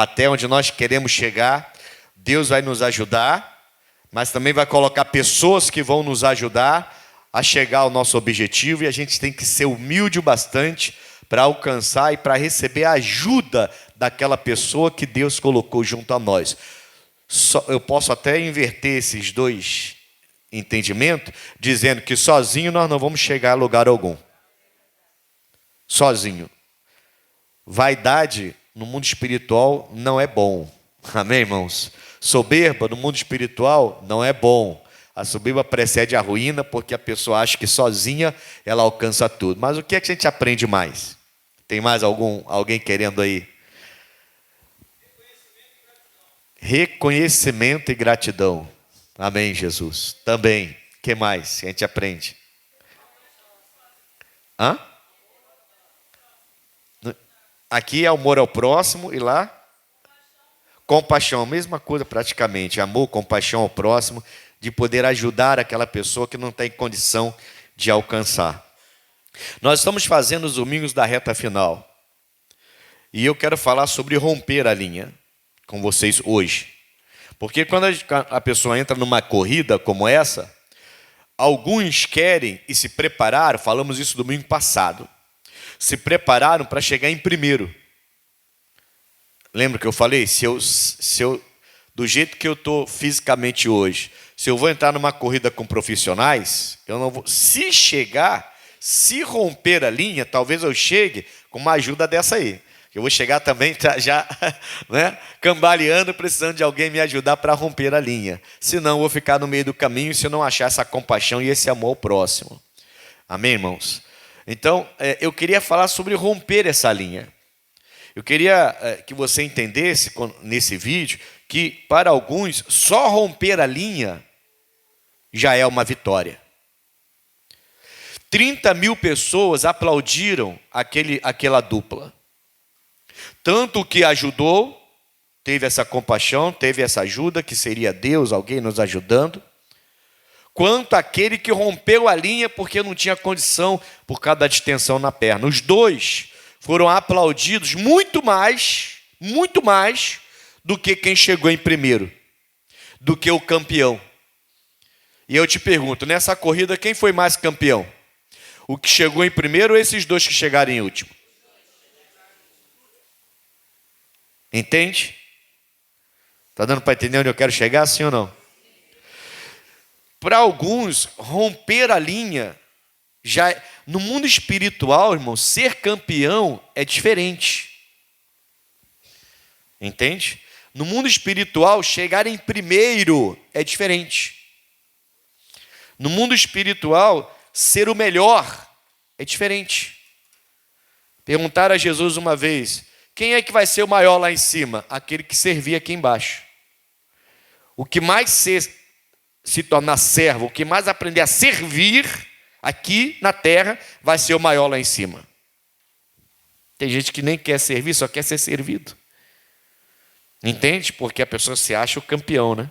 até onde nós queremos chegar. Deus vai nos ajudar, mas também vai colocar pessoas que vão nos ajudar a chegar ao nosso objetivo, e a gente tem que ser humilde o bastante para alcançar e para receber a ajuda daquela pessoa que Deus colocou junto a nós. Eu posso até inverter esses dois entendimentos, dizendo que sozinho nós não vamos chegar a lugar algum. Sozinho. Vaidade no mundo espiritual não é bom. Amém, irmãos? Soberba no mundo espiritual não é bom. A soberba precede a ruína, porque a pessoa acha que sozinha ela alcança tudo. Mas o que é que a gente aprende mais? Tem mais alguém querendo aí? Reconhecimento e gratidão. Amém, Jesus. Também. O que mais a gente aprende? Hã? Aqui é amor ao próximo e lá? Compaixão. Mesma coisa praticamente. Amor, compaixão ao próximo, de poder ajudar aquela pessoa que não tem condição de alcançar. Nós estamos fazendo os domingos da reta final. E eu quero falar sobre romper a linha com vocês hoje. Porque quando a pessoa entra numa corrida como essa, alguns querem e se prepararam, falamos isso domingo passado, se prepararam para chegar em primeiro. Lembra que eu falei? Se eu do jeito que eu estou fisicamente hoje, se eu vou entrar numa corrida com profissionais, eu não vou. Se romper a linha, talvez eu chegue com uma ajuda dessa aí. Eu vou chegar também já né, cambaleando, precisando de alguém me ajudar para romper a linha. Senão eu vou ficar no meio do caminho se eu não achar essa compaixão e esse amor ao próximo. Amém, irmãos? Então, eu queria falar sobre romper essa linha. Eu queria que você entendesse nesse vídeo que, para alguns, só romper a linha já é uma vitória. 30 mil pessoas aplaudiram aquela dupla. Tanto o que ajudou, teve essa compaixão, teve essa ajuda, que seria Deus, alguém nos ajudando, quanto aquele que rompeu a linha porque não tinha condição por causa da distensão na perna. Os dois foram aplaudidos muito mais do que quem chegou em primeiro, do que o campeão. E eu te pergunto, nessa corrida, quem foi mais campeão? O que chegou em primeiro ou esses dois que chegaram em último? Entende? Está dando para entender onde eu quero chegar, sim ou não? Para alguns, romper a linha, no mundo espiritual, irmão, ser campeão é diferente. Entende? No mundo espiritual, chegar em primeiro é diferente. No mundo espiritual, ser o melhor é diferente. Perguntaram a Jesus uma vez: quem é que vai ser o maior lá em cima? Aquele que servia aqui embaixo. O que mais se tornar servo, o que mais aprender a servir aqui na terra, vai ser o maior lá em cima. Tem gente que nem quer servir, só quer ser servido. Entende? Porque a pessoa se acha o campeão, né?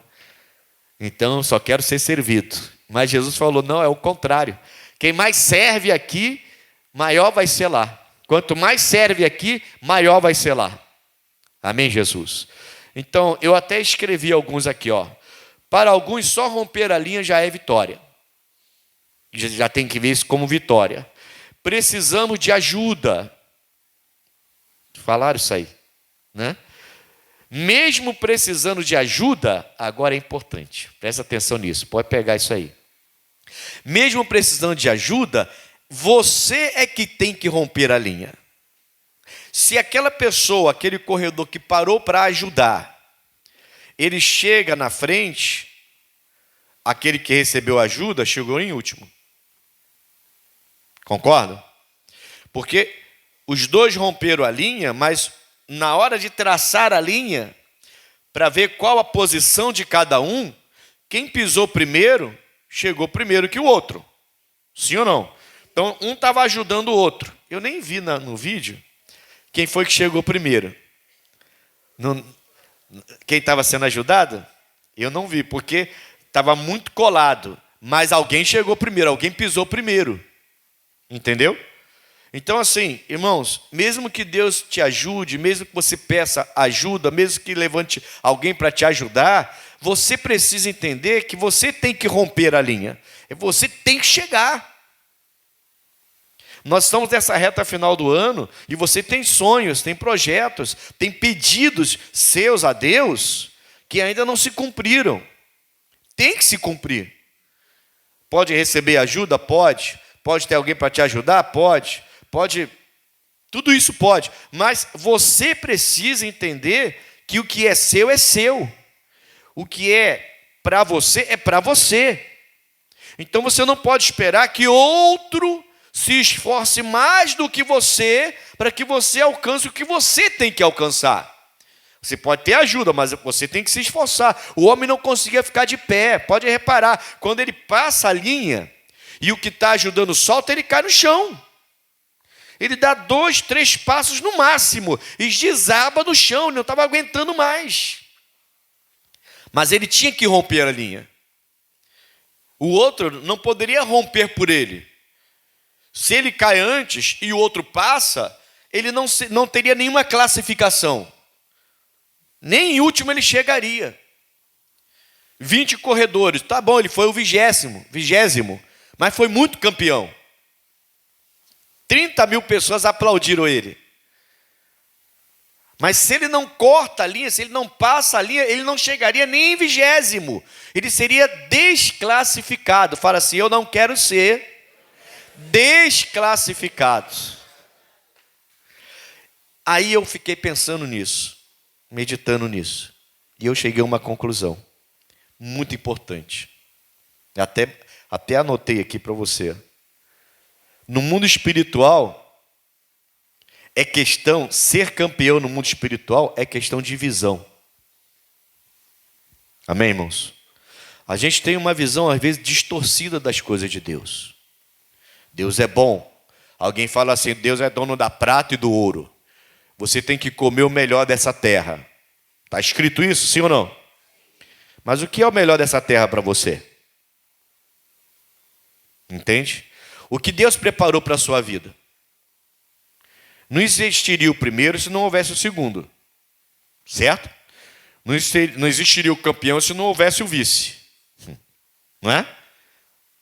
Então, só quero ser servido. Mas Jesus falou, não, é o contrário. Quem mais serve aqui, maior vai ser lá. Quanto mais serve aqui, maior vai ser lá. Amém, Jesus? Então, eu até escrevi alguns aqui, ó. Para alguns, só romper a linha já é vitória. Já tem que ver isso como vitória. Precisamos de ajuda. Falaram isso aí, né? Mesmo precisando de ajuda, agora é importante. Presta atenção nisso, pode pegar isso aí. Mesmo precisando de ajuda, você é que tem que romper a linha. Se aquela pessoa, aquele corredor que parou para ajudar, ele chega na frente, aquele que recebeu ajuda chegou em último. Concorda? Porque os dois romperam a linha, mas na hora de traçar a linha, para ver qual a posição de cada um, quem pisou primeiro, chegou primeiro que o outro. Sim ou não? Então, um estava ajudando o outro. Eu nem vi no vídeo quem foi que chegou primeiro. Quem estava sendo ajudado? Eu não vi, porque estava muito colado. Mas alguém chegou primeiro, alguém pisou primeiro. Entendeu? Então, assim, irmãos, mesmo que Deus te ajude, mesmo que você peça ajuda, mesmo que levante alguém para te ajudar, você precisa entender que você tem que romper a linha. Você tem que chegar. Nós estamos nessa reta final do ano e você tem sonhos, tem projetos, tem pedidos seus a Deus que ainda não se cumpriram. Tem que se cumprir. Pode receber ajuda? Pode. Pode ter alguém para te ajudar? Pode. Pode. Tudo isso pode. Mas você precisa entender que o que é seu é seu. O que é para você é para você. Então você não pode esperar que outro se esforce mais do que você para que você alcance o que você tem que alcançar. Você pode ter ajuda, mas você tem que se esforçar. O homem não conseguia ficar de pé. Pode reparar, quando ele passa a linha e o que está ajudando solta, ele cai no chão. Ele dá 2, 3 passos no máximo e desaba no chão, ele não estava aguentando mais. Mas ele tinha que romper a linha. O outro não poderia romper por ele. Se ele cai antes e o outro passa, ele não teria nenhuma classificação. Nem em último ele chegaria. 20 corredores, tá bom, ele foi o 20º, mas foi muito campeão. 30 mil pessoas aplaudiram ele. Mas se ele não corta a linha, se ele não passa a linha, ele não chegaria nem em 20º. Ele seria desclassificado. Fala assim, eu não quero ser desclassificado. Aí eu fiquei pensando nisso, meditando nisso. E eu cheguei a uma conclusão muito importante. Até anotei aqui para você. No mundo espiritual, ser campeão no mundo espiritual é questão de visão. Amém, irmãos? A gente tem uma visão, às vezes, distorcida das coisas de Deus. Deus é bom. Alguém fala assim, Deus é dono da prata e do ouro. Você tem que comer o melhor dessa terra. Está escrito isso, sim ou não? Mas o que é o melhor dessa terra para você? Entende? O que Deus preparou para a sua vida? Não existiria o primeiro se não houvesse o segundo. Certo? Não existiria o campeão se não houvesse o vice. Não é?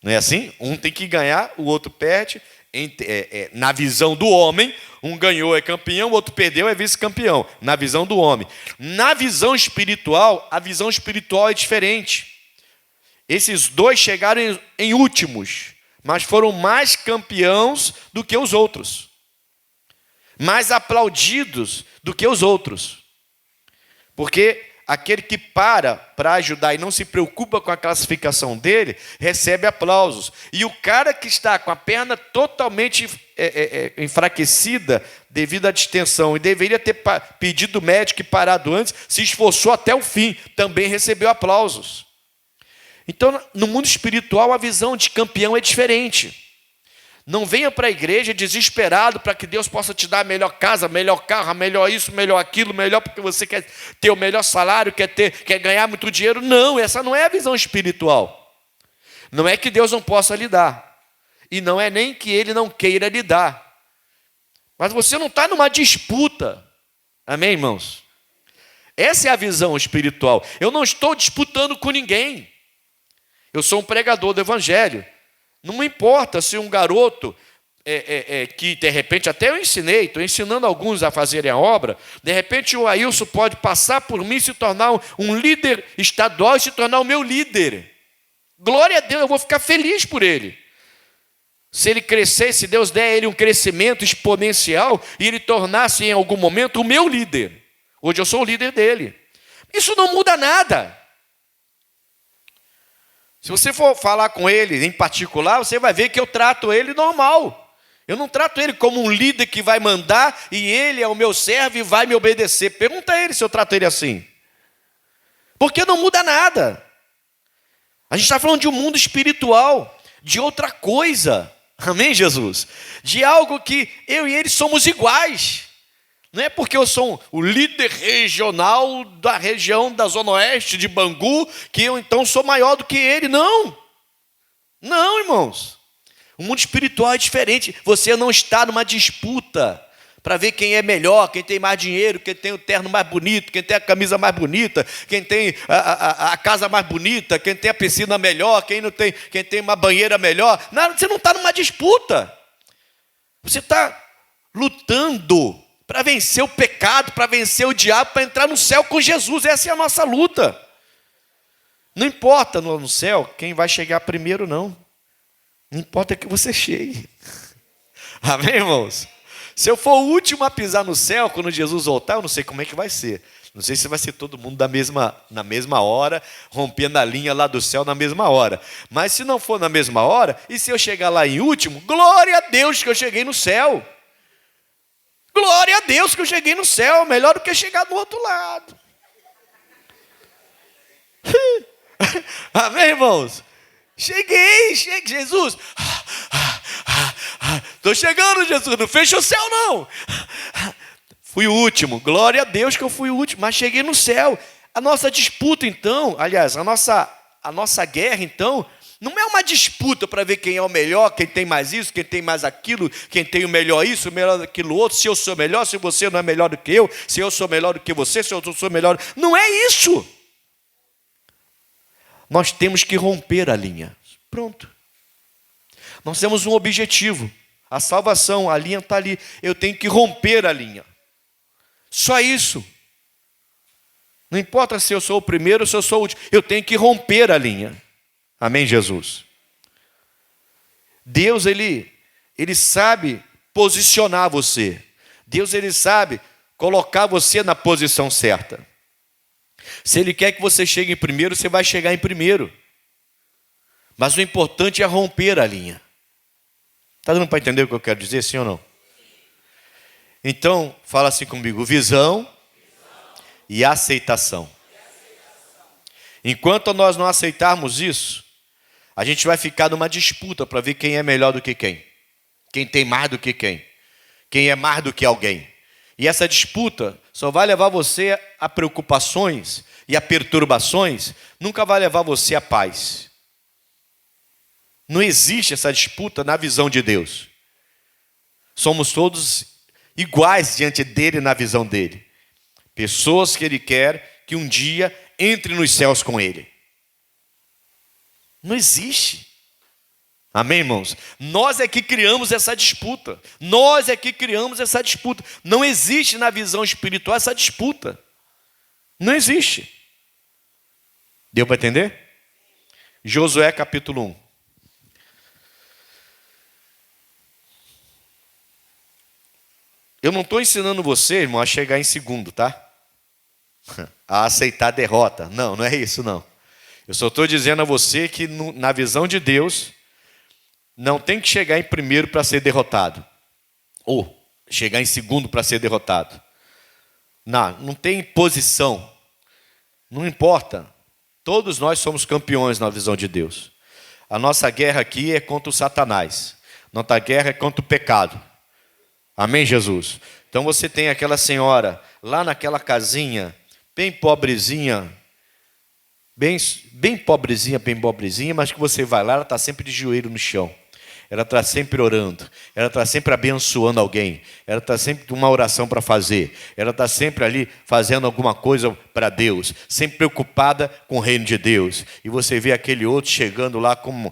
Não é assim? Um tem que ganhar, o outro perde. Na visão do homem, um ganhou é campeão, o outro perdeu é vice-campeão. Na visão do homem. Na visão espiritual, a visão espiritual é diferente. Esses dois chegaram em últimos, mas foram mais campeões do que os outros. Mais aplaudidos do que os outros. Porque aquele que para ajudar e não se preocupa com a classificação dele, recebe aplausos. E o cara que está com a perna totalmente enfraquecida devido à distensão e deveria ter pedido o médico e parado antes, se esforçou até o fim, também recebeu aplausos. Então, no mundo espiritual, a visão de campeão é diferente. Não venha para a igreja desesperado para que Deus possa te dar a melhor casa, melhor carro, melhor isso, melhor aquilo, melhor porque você quer ter o melhor salário, quer ganhar muito dinheiro. Não, essa não é a visão espiritual. Não é que Deus não possa lhe dar. E não é nem que Ele não queira lhe dar. Mas você não está numa disputa. Amém, irmãos? Essa é a visão espiritual. Eu não estou disputando com ninguém. Eu sou um pregador do evangelho. Não me importa se um garoto, que de repente até eu ensinei, estou ensinando alguns a fazerem a obra, de repente o Ailson pode passar por mim, se tornar um líder estadual e se tornar o meu líder. Glória a Deus, eu vou ficar feliz por ele. Se ele crescer, se Deus der a ele um crescimento exponencial e ele tornar-se em algum momento o meu líder. Hoje eu sou o líder dele. Isso não muda nada. Se você for falar com ele em particular, você vai ver que eu trato ele normal. Eu não trato ele como um líder que vai mandar e ele é o meu servo e vai me obedecer. Pergunta a ele se eu trato ele assim. Porque não muda nada. A gente está falando de um mundo espiritual, de outra coisa. Amém, Jesus? De algo que eu e ele somos iguais. Não é porque eu sou o líder regional da região da Zona Oeste de Bangu, que eu então sou maior do que ele. Não. Não, irmãos. O mundo espiritual é diferente. Você não está numa disputa para ver quem é melhor, quem tem mais dinheiro, quem tem o terno mais bonito, quem tem a camisa mais bonita, quem tem a casa mais bonita, quem tem a piscina melhor, quem tem uma banheira melhor. Não, você não está numa disputa. Você está lutando para vencer o pecado, para vencer o diabo, para entrar no céu com Jesus. Essa é a nossa luta. Não importa no céu quem vai chegar primeiro, não. Não importa que você chegue. Amém, irmãos? Se eu for o último a pisar no céu, quando Jesus voltar, eu não sei como é que vai ser. Não sei se vai ser todo mundo na mesma hora, rompendo a linha lá do céu na mesma hora. Mas se não for na mesma hora, e se eu chegar lá em último, glória a Deus que eu cheguei no céu. Glória a Deus que eu cheguei no céu, melhor do que chegar do outro lado. Amém, irmãos? Cheguei, Jesus. Estou chegando, Jesus, não fecha o céu, não. Fui o último, glória a Deus que eu fui o último, mas cheguei no céu. A nossa disputa, então, aliás, a nossa guerra, então, não é uma disputa para ver quem é o melhor, quem tem mais isso, quem tem mais aquilo, quem tem o melhor isso, o melhor daquilo outro, se eu sou melhor, se você não é melhor do que eu, se eu sou melhor do que você, se eu sou melhor. Não é isso. Nós temos que romper a linha. Pronto. Nós temos um objetivo. A salvação, a linha está ali. Eu tenho que romper a linha. Só isso. Não importa se eu sou o primeiro ou se eu sou o último. Eu tenho que romper a linha. Amém, Jesus? Deus, Ele sabe posicionar você. Deus, Ele sabe colocar você na posição certa. Se Ele quer que você chegue em primeiro, você vai chegar em primeiro. Mas o importante é romper a linha. Está dando para entender o que eu quero dizer, sim ou não? Então, fala assim comigo: visão e aceitação. Enquanto nós não aceitarmos isso, a gente vai ficar numa disputa para ver quem é melhor do que quem. Quem tem mais do que quem. Quem é mais do que alguém. E essa disputa só vai levar você a preocupações e a perturbações, nunca vai levar você à paz. Não existe essa disputa na visão de Deus. Somos todos iguais diante dele na visão dele. Pessoas que ele quer que um dia entre nos céus com ele. Não existe. Amém, irmãos? Nós é que criamos essa disputa. Nós é que criamos essa disputa. Não existe na visão espiritual essa disputa. Não existe. Deu para entender? Josué capítulo 1. Eu não estou ensinando você, irmão, a chegar em segundo, tá? A aceitar a derrota. Não, não é isso, não. Eu só estou dizendo a você que na visão de Deus, não tem que chegar em primeiro para ser derrotado. Ou chegar em segundo para ser derrotado. Não tem posição. Não importa. Todos nós somos campeões na visão de Deus. A nossa guerra aqui é contra o Satanás. Nossa guerra é contra o pecado. Amém, Jesus? Então você tem aquela senhora lá naquela casinha, bem pobrezinha, bem pobrezinha, mas que você vai lá, ela está sempre de joelho no chão. Ela está sempre orando, ela está sempre abençoando alguém, ela está sempre com uma oração para fazer, ela está sempre ali fazendo alguma coisa para Deus, sempre preocupada com o reino de Deus. E você vê aquele outro chegando lá com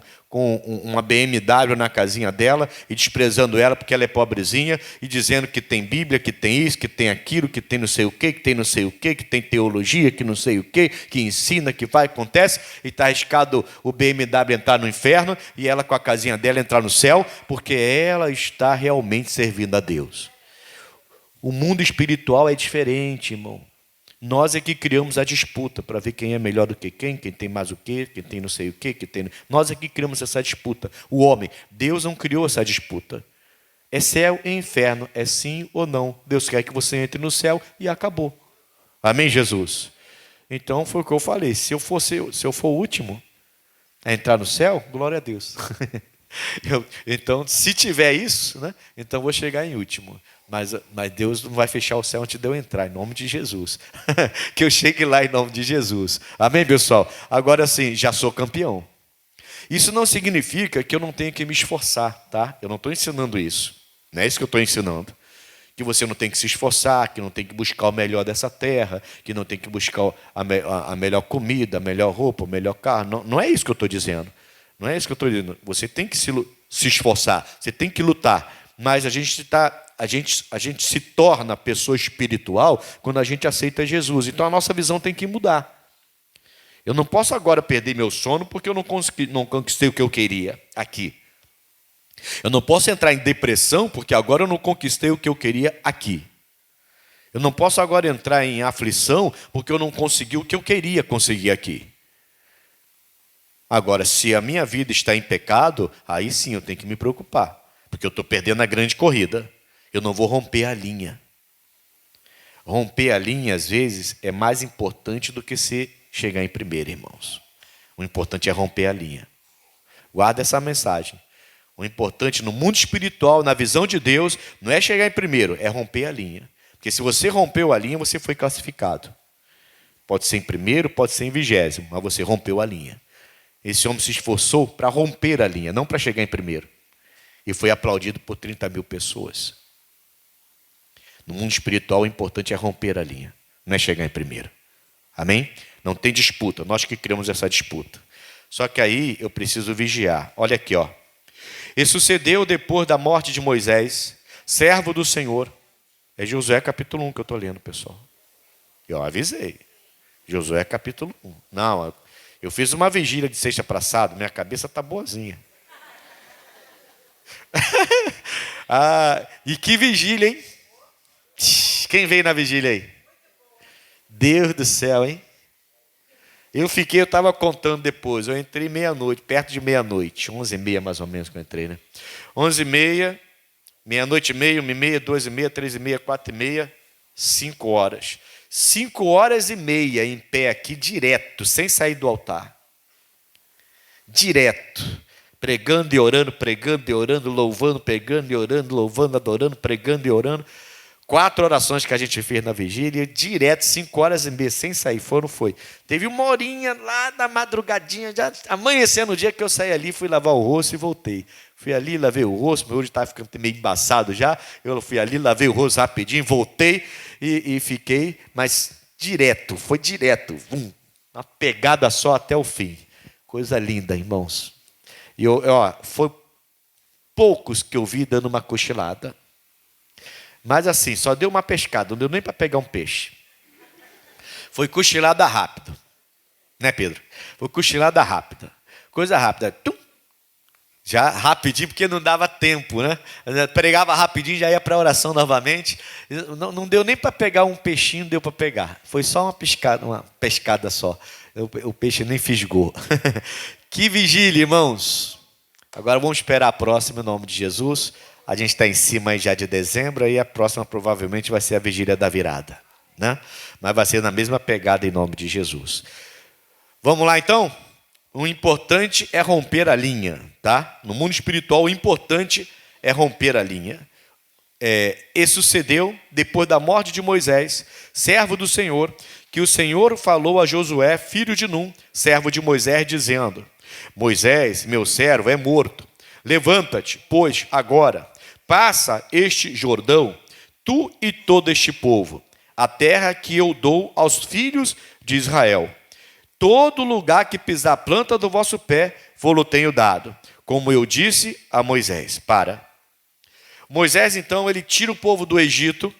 uma BMW na casinha dela e desprezando ela porque ela é pobrezinha e dizendo que tem Bíblia, que tem isso, que tem aquilo, que tem não sei o quê, que tem não sei o quê, que tem teologia, que não sei o quê, que ensina, que vai, acontece, e está arriscado o BMW entrar no inferno e ela com a casinha dela entrar no céu, porque ela está realmente servindo a Deus. O mundo espiritual é diferente, irmão. Nós é que criamos a disputa para ver quem é melhor do que quem tem mais o quê, quem tem não sei o quê, Nós é que criamos essa disputa. O homem, Deus não criou essa disputa. É céu e inferno, é sim ou não. Deus quer que você entre no céu e acabou. Amém, Jesus? Então foi o que eu falei. Se eu for o último a entrar no céu, glória a Deus. Então, se tiver isso, né, então vou chegar em último. Mas Deus não vai fechar o céu antes de eu entrar, em nome de Jesus. Que eu chegue lá em nome de Jesus. Amém, pessoal? Agora sim, já sou campeão. Isso não significa que eu não tenho que me esforçar, tá? Eu não estou ensinando isso. Não é isso que eu estou ensinando. Que você não tem que se esforçar, que não tem que buscar o melhor dessa terra, que não tem que buscar a melhor comida, a melhor roupa, o melhor carro. Não, não é isso que eu estou dizendo. Não é isso que eu estou dizendo. Você tem que se esforçar, você tem que lutar. Mas a gente se torna pessoa espiritual quando a gente aceita Jesus. Então a nossa visão tem que mudar. Eu não posso agora perder meu sono porque eu não conquistei o que eu queria aqui. Eu não posso entrar em depressão porque agora eu não conquistei o que eu queria aqui. Eu não posso agora entrar em aflição porque eu não consegui o que eu queria conseguir aqui. Agora, se a minha vida está em pecado, aí sim eu tenho que me preocupar, porque eu estou perdendo a grande corrida. Eu não vou romper a linha. Romper a linha, às vezes, é mais importante do que chegar em primeiro, irmãos. O importante é romper a linha. Guarda essa mensagem. O importante no mundo espiritual, na visão de Deus, não é chegar em primeiro, é romper a linha. Porque se você rompeu a linha, você foi classificado. Pode ser em primeiro, pode ser em 20º, mas você rompeu a linha. Esse homem se esforçou para romper a linha, não para chegar em primeiro. E foi aplaudido por 30 mil pessoas. No mundo espiritual, o importante é romper a linha, não é chegar em primeiro. Amém? Não tem disputa, nós que criamos essa disputa. Só que aí eu preciso vigiar. Olha aqui, ó. E sucedeu depois da morte de Moisés, servo do Senhor. É Josué capítulo 1 que eu estou lendo, pessoal. Eu avisei. Josué capítulo 1. Não, eu fiz uma vigília de sexta para sábado, minha cabeça está boazinha. E que vigília, hein? Quem veio na vigília aí? Deus do céu, hein? Eu estava contando depois, eu entrei meia-noite, perto de meia-noite, 11h30 mais ou menos que eu entrei, né? 11h30, meia-noite e meia, 1h30, 2h30, 3h30, 4h30, 5 horas. 5 horas e meia em pé aqui, direto, sem sair do altar. Direto. Pregando e orando, louvando, pregando e orando, louvando, adorando, pregando e orando. 4 orações que a gente fez na vigília, direto, 5 horas e meia, sem sair, foi. Teve uma horinha lá da madrugadinha, já amanhecendo o dia que eu saí ali, fui lavar o rosto e voltei. Fui ali, lavei o rosto, meu olho estava ficando meio embaçado já, eu fui ali, lavei o rosto rapidinho, voltei e fiquei, mas foi direto, uma pegada só até o fim. Coisa linda, irmãos. E foi poucos que eu vi dando uma cochilada. Mas assim, só deu uma pescada, não deu nem para pegar um peixe. Foi cochilada rápido. Né, Pedro? Foi cochilada rápida. Coisa rápida. Tum! Já rapidinho, porque não dava tempo, né? Pregava rapidinho, já ia para a oração novamente. Não deu nem para pegar um peixinho, deu para pegar. Foi só uma pescada só. O peixe nem fisgou. Que vigília, irmãos. Agora vamos esperar a próxima, em nome de Jesus. A gente está em cima aí já de dezembro, e a próxima provavelmente vai ser a vigília da virada, né? Mas vai ser na mesma pegada em nome de Jesus. Vamos lá então? O importante é romper a linha, tá? No mundo espiritual, o importante é romper a linha. E sucedeu, depois da morte de Moisés, servo do Senhor, que o Senhor falou a Josué, filho de Num, servo de Moisés, dizendo: Moisés, meu servo, é morto. Levanta-te, pois, agora, passa este Jordão, tu e todo este povo, a terra que eu dou aos filhos de Israel. Todo lugar que pisar a planta do vosso pé, vou-lo tenho dado, como eu disse a Moisés. Moisés, então, ele tira o povo do Egito,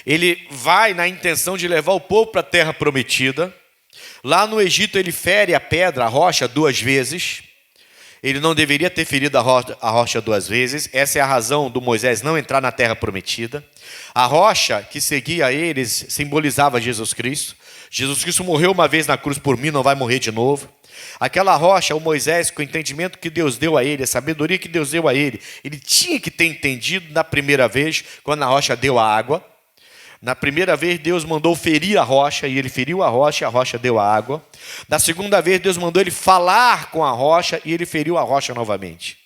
ele vai na intenção de levar o povo para a terra prometida. Lá no Egito ele fere a rocha 2 vezes. Ele não deveria ter ferido a rocha 2 vezes. Essa é a razão do Moisés não entrar na terra prometida. A rocha que seguia eles simbolizava Jesus Cristo. Jesus Cristo morreu uma vez na cruz por mim, não vai morrer de novo. Aquela rocha, o Moisés, com o entendimento que Deus deu a ele, a sabedoria que Deus deu a ele tinha que ter entendido na primeira vez, quando a rocha deu a água. Na primeira vez, Deus mandou ferir a rocha, e ele feriu a rocha deu a água. Na segunda vez, Deus mandou ele falar com a rocha, e ele feriu a rocha novamente.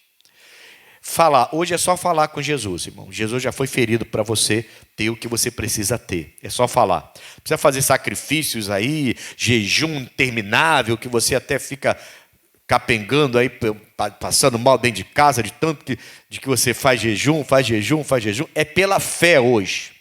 Falar, hoje é só falar com Jesus, irmão. Jesus já foi ferido para você ter o que você precisa ter. É só falar. Não precisa fazer sacrifícios aí, jejum interminável, que você até fica capengando aí, passando mal dentro de casa, de tanto de que você faz jejum. É pela fé hoje.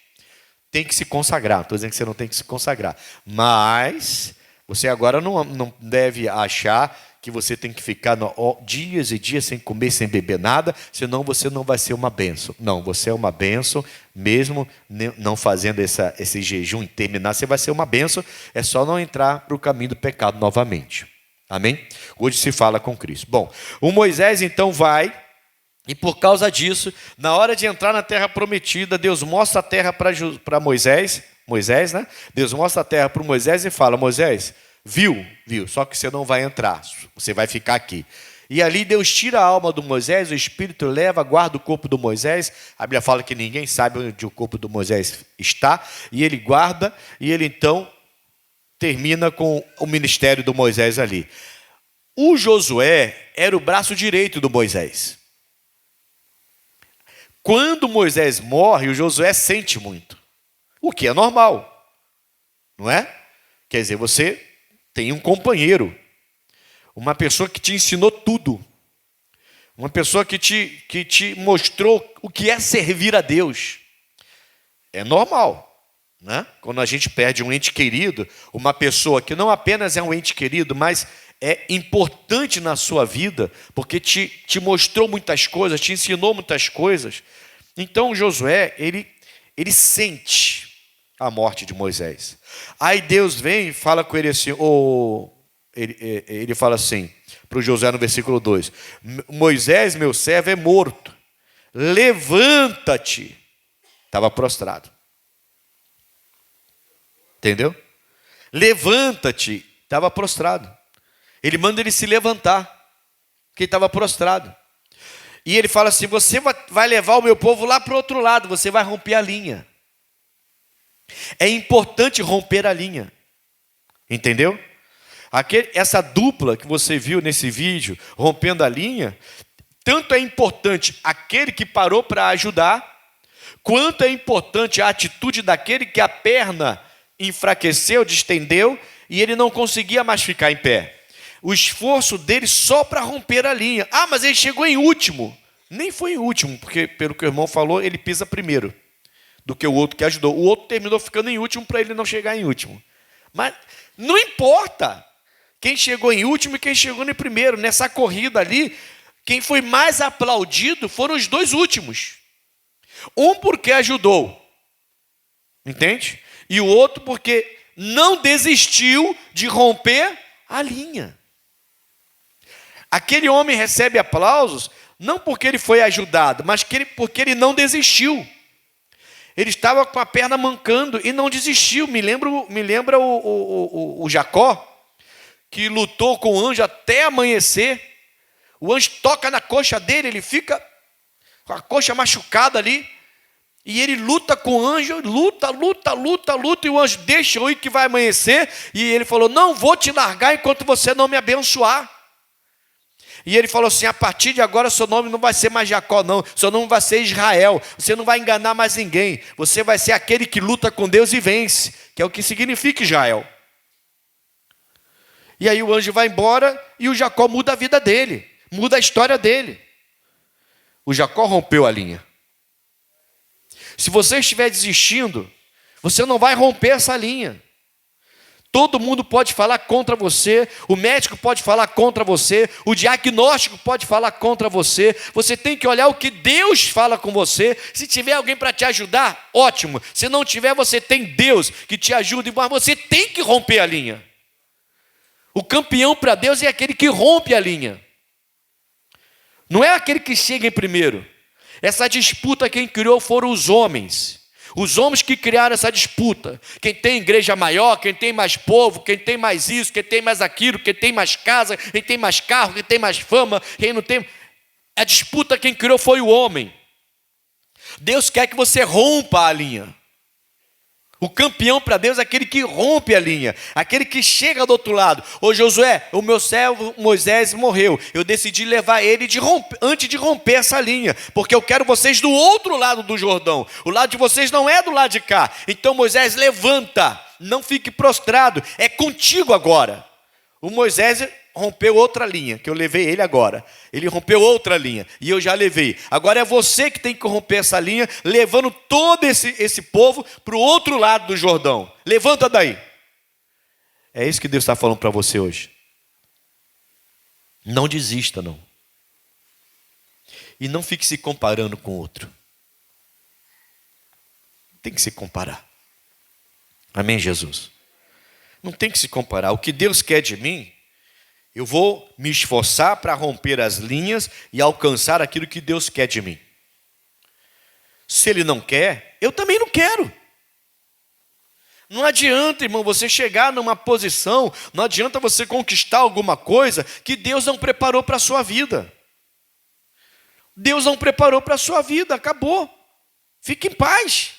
Tem que se consagrar. Estou dizendo que você não tem que se consagrar. Mas você agora não deve achar que você tem que ficar dias e dias sem comer, sem beber nada, senão você não vai ser uma bênção. Não, você é uma bênção, mesmo não fazendo esse jejum terminar, você vai ser uma bênção, é só não entrar para o caminho do pecado novamente. Amém? Hoje se fala com Cristo. Bom, o Moisés então vai, e por causa disso, na hora de entrar na terra prometida, Deus mostra a terra para Moisés, né? Deus mostra a terra para Moisés e fala: Moisés, viu, só que você não vai entrar, você vai ficar aqui. E ali Deus tira a alma do Moisés, o Espírito leva, guarda o corpo do Moisés. A Bíblia fala que ninguém sabe onde o corpo do Moisés está, e ele guarda, e ele então termina com o ministério do Moisés ali. O Josué era o braço direito do Moisés. Quando Moisés morre, o Josué sente muito, o que é normal, não é? Quer dizer, você tem um companheiro, uma pessoa que te ensinou tudo, uma pessoa que te mostrou o que é servir a Deus. É normal, né? Quando a gente perde um ente querido, uma pessoa que não apenas é um ente querido, mas é importante na sua vida, porque te mostrou muitas coisas, te ensinou muitas coisas. Então Josué, ele sente a morte de Moisés. Aí Deus vem e fala com ele assim, ele fala assim, para o Josué no versículo 2, Moisés, meu servo, é morto, levanta-te. Estava prostrado. Entendeu? Levanta-te. Estava prostrado. Ele manda ele se levantar, porque ele estava prostrado. E ele fala assim, você vai levar o meu povo lá para o outro lado, você vai romper a linha. É importante romper a linha. Entendeu? Essa dupla que você viu nesse vídeo, rompendo a linha, tanto é importante aquele que parou para ajudar, quanto é importante a atitude daquele que a perna enfraqueceu, distendeu, e ele não conseguia mais ficar em pé. O esforço dele só para romper a linha. Ah, mas ele chegou em último. Nem foi em último, porque pelo que o irmão falou, ele pisa primeiro do que o outro que ajudou. O outro terminou ficando em último para ele não chegar em último. Mas não importa quem chegou em último e quem chegou em primeiro. Nessa corrida ali, quem foi mais aplaudido foram os dois últimos. Um porque ajudou, entende? E o outro porque não desistiu de romper a linha. Aquele homem recebe aplausos não porque ele foi ajudado, mas porque ele não desistiu. Ele estava com a perna mancando e não desistiu. Me lembra o Jacó, que lutou com o anjo até amanhecer. O anjo toca na coxa dele, ele fica com a coxa machucada ali. E ele luta com o anjo, luta, e o anjo deixa eu ir que vai amanhecer. E ele falou, não vou te largar enquanto você não me abençoar. E ele falou assim, a partir de agora seu nome não vai ser mais Jacó não, seu nome vai ser Israel. Você não vai enganar mais ninguém, você vai ser aquele que luta com Deus e vence, que é o que significa Israel. E aí o anjo vai embora e o Jacó muda a vida dele, muda a história dele. O Jacó rompeu a linha. Se você estiver desistindo, você não vai romper essa linha. Todo mundo pode falar contra você, o médico pode falar contra você, o diagnóstico pode falar contra você. Você tem que olhar o que Deus fala com você. Se tiver alguém para te ajudar, ótimo. Se não tiver, você tem Deus que te ajuda, mas você tem que romper a linha. O campeão para Deus é aquele que rompe a linha. Não é aquele que chega em primeiro. Essa disputa quem criou foram os homens. Os homens que criaram essa disputa. Quem tem igreja maior, quem tem mais povo, quem tem mais isso, quem tem mais aquilo, quem tem mais casa, quem tem mais carro, quem tem mais fama, quem não tem. A disputa quem criou foi o homem. Deus quer que você rompa a linha. O campeão para Deus é aquele que rompe a linha, aquele que chega do outro lado. Ô Josué, o meu servo Moisés morreu. Eu decidi levar ele antes de romper essa linha, porque eu quero vocês do outro lado do Jordão. O lado de vocês não é do lado de cá. Então Moisés, levanta, não fique prostrado, é contigo agora. O Moisés rompeu outra linha, que eu levei ele agora. Ele rompeu outra linha, e eu já levei. Agora é você que tem que romper essa linha, levando todo esse povo para o outro lado do Jordão. Levanta daí. É isso que Deus está falando para você hoje. Não desista, não. E não fique se comparando com o outro. Tem que se comparar. Amém, Jesus? Não tem que se comparar. O que Deus quer de mim, eu vou me esforçar para romper as linhas e alcançar aquilo que Deus quer de mim. Se Ele não quer, eu também não quero. Não adianta, irmão, você chegar numa posição, não adianta você conquistar alguma coisa que Deus não preparou para a sua vida. Deus não preparou para a sua vida, acabou. Fique em paz.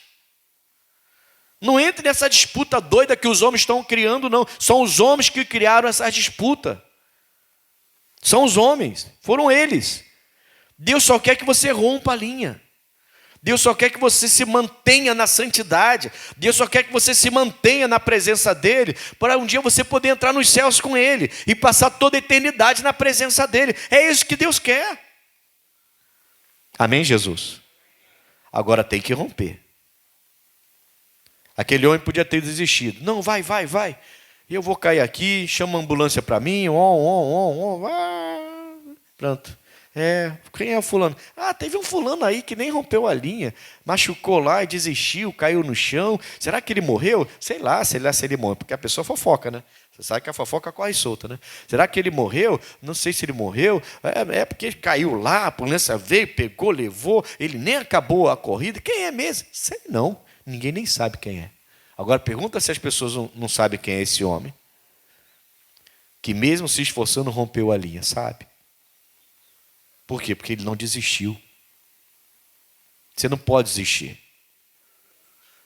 Não entre nessa disputa doida que os homens estão criando, não. São os homens que criaram essa disputa. São os homens, foram eles. Deus só quer que você rompa a linha. Deus só quer que você se mantenha na santidade. Deus só quer que você se mantenha na presença dEle, para um dia você poder entrar nos céus com Ele e passar toda a eternidade na presença dEle. É isso que Deus quer. Amém, Jesus? Agora tem que romper. Aquele homem podia ter desistido. Não, vai. Eu vou cair aqui, chama a ambulância para mim. Pronto. Quem é o fulano? Teve um fulano aí que nem rompeu a linha, machucou lá e desistiu, caiu no chão. Será que ele morreu? Sei lá se ele morreu, porque a pessoa fofoca, né? Você sabe que a fofoca corre solta, né? Será que ele morreu? Não sei se ele morreu. Porque ele caiu lá, a polícia veio, pegou, levou. Ele nem acabou a corrida. Quem é mesmo? Sei não. Ninguém nem sabe quem é. Agora pergunta se as pessoas não sabem quem é esse homem, que mesmo se esforçando rompeu a linha, sabe? Por quê? Porque ele não desistiu. Você não pode desistir.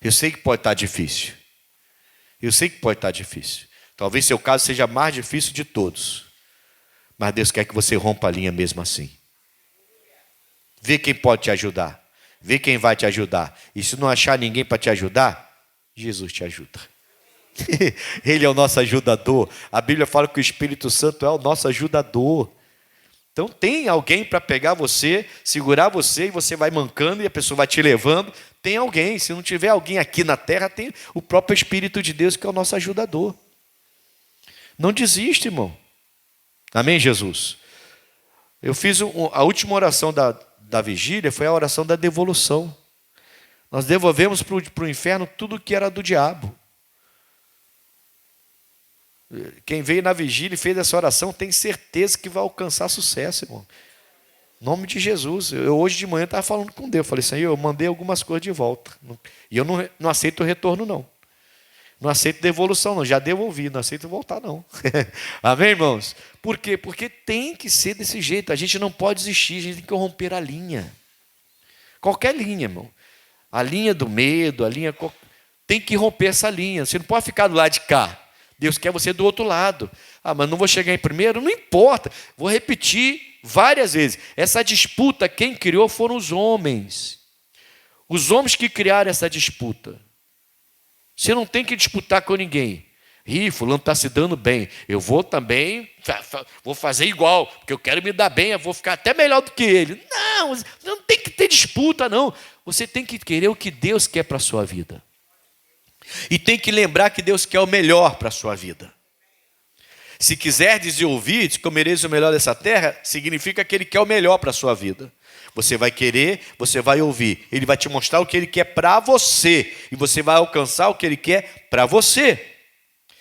Eu sei que pode estar difícil. Talvez seu caso seja mais difícil de todos. Mas Deus quer que você rompa a linha mesmo assim. Vê quem pode te ajudar. Vê quem vai te ajudar. E se não achar ninguém para te ajudar, Jesus te ajuda. Ele é o nosso ajudador. A Bíblia fala que o Espírito Santo é o nosso ajudador. Então tem alguém para pegar você, segurar você, e você vai mancando e a pessoa vai te levando. Tem alguém. Se não tiver alguém aqui na terra, tem o próprio Espírito de Deus, que é o nosso ajudador. Não desiste, irmão. Amém, Jesus? Eu fiz a última oração da vigília, foi a oração da devolução. Nós devolvemos para o inferno tudo que era do diabo. Quem veio na vigília e fez essa oração tem certeza que vai alcançar sucesso, irmão. Em nome de Jesus. Eu hoje de manhã estava falando com Deus. Falei, Senhor, eu mandei algumas coisas de volta. E eu não aceito o retorno, não. Não aceito devolução, não. Já devolvi, não aceito voltar, não. Amém, irmãos? Por quê? Porque tem que ser desse jeito. A gente não pode desistir, a gente tem que romper a linha. Qualquer linha, irmão. A linha do medo, tem que romper essa linha. Você não pode ficar do lado de cá. Deus quer você do outro lado. Mas não vou chegar em primeiro? Não importa. Vou repetir várias vezes. Essa disputa, quem criou foram os homens. Os homens que criaram essa disputa. Você não tem que disputar com ninguém. Fulano está se dando bem. Eu vou também, vou fazer igual, porque eu quero me dar bem, eu vou ficar até melhor do que ele. Não tem que ter disputa, não. Você tem que querer o que Deus quer para a sua vida. E tem que lembrar que Deus quer o melhor para a sua vida. Se quiserdes e ouvirdes, comereis o melhor dessa terra, significa que Ele quer o melhor para a sua vida. Você vai querer, você vai ouvir. Ele vai te mostrar o que Ele quer para você. E você vai alcançar o que Ele quer para você.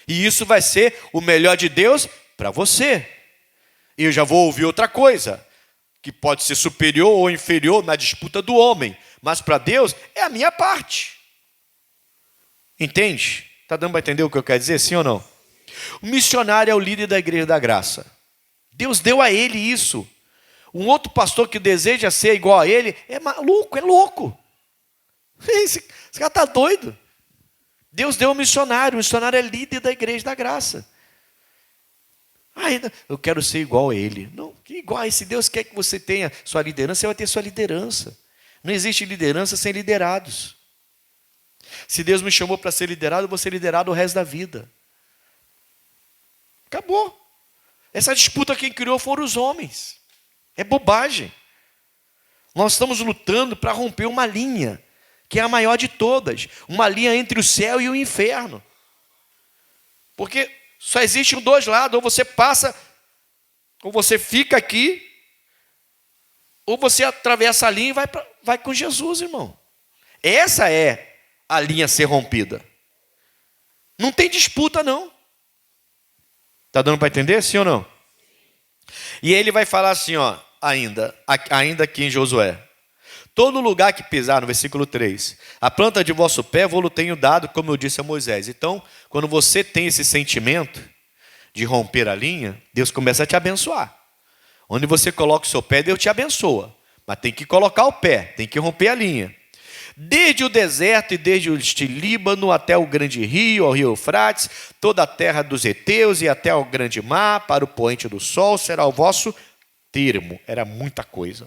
E isso vai ser o melhor de Deus para você. E eu já vou ouvir outra coisa, que pode ser superior ou inferior na disputa do homem. Mas para Deus é a minha parte. Entende? Está dando para entender o que eu quero dizer, sim ou não? O missionário é o líder da Igreja da Graça. Deus deu a ele isso. Um outro pastor que deseja ser igual a ele é maluco, é louco. Esse cara está doido. Deus deu ao missionário. O missionário é líder da Igreja da Graça. Eu quero ser igual a ele. Não, que igual a esse Deus quer que você tenha sua liderança, você vai ter sua liderança. Não existe liderança sem liderados. Se Deus me chamou para ser liderado, eu vou ser liderado o resto da vida. Acabou. Essa disputa quem criou foram os homens. É bobagem. Nós estamos lutando para romper uma linha, que é a maior de todas. Uma linha entre o céu e o inferno. Porque só existem dois lados. Ou você passa, ou você fica aqui, ou você atravessa a linha e vai com Jesus, irmão. Essa é a linha a ser rompida. Não tem disputa, não. Está dando para entender, sim ou não? E aí ele vai falar assim, ó, ainda aqui em Josué. Todo lugar que pisar, no versículo 3, a planta de vosso pé vou-lo tenho dado, como eu disse a Moisés. Então, quando você tem esse sentimento de romper a linha, Deus começa a te abençoar. Onde você coloca o seu pé, Deus te abençoa. Mas tem que colocar o pé, tem que romper a linha. Desde o deserto e desde o Líbano até o grande rio, ao rio Eufrates, toda a terra dos heteus e até ao grande mar, para o poente do sol, será o vosso termo. Era muita coisa.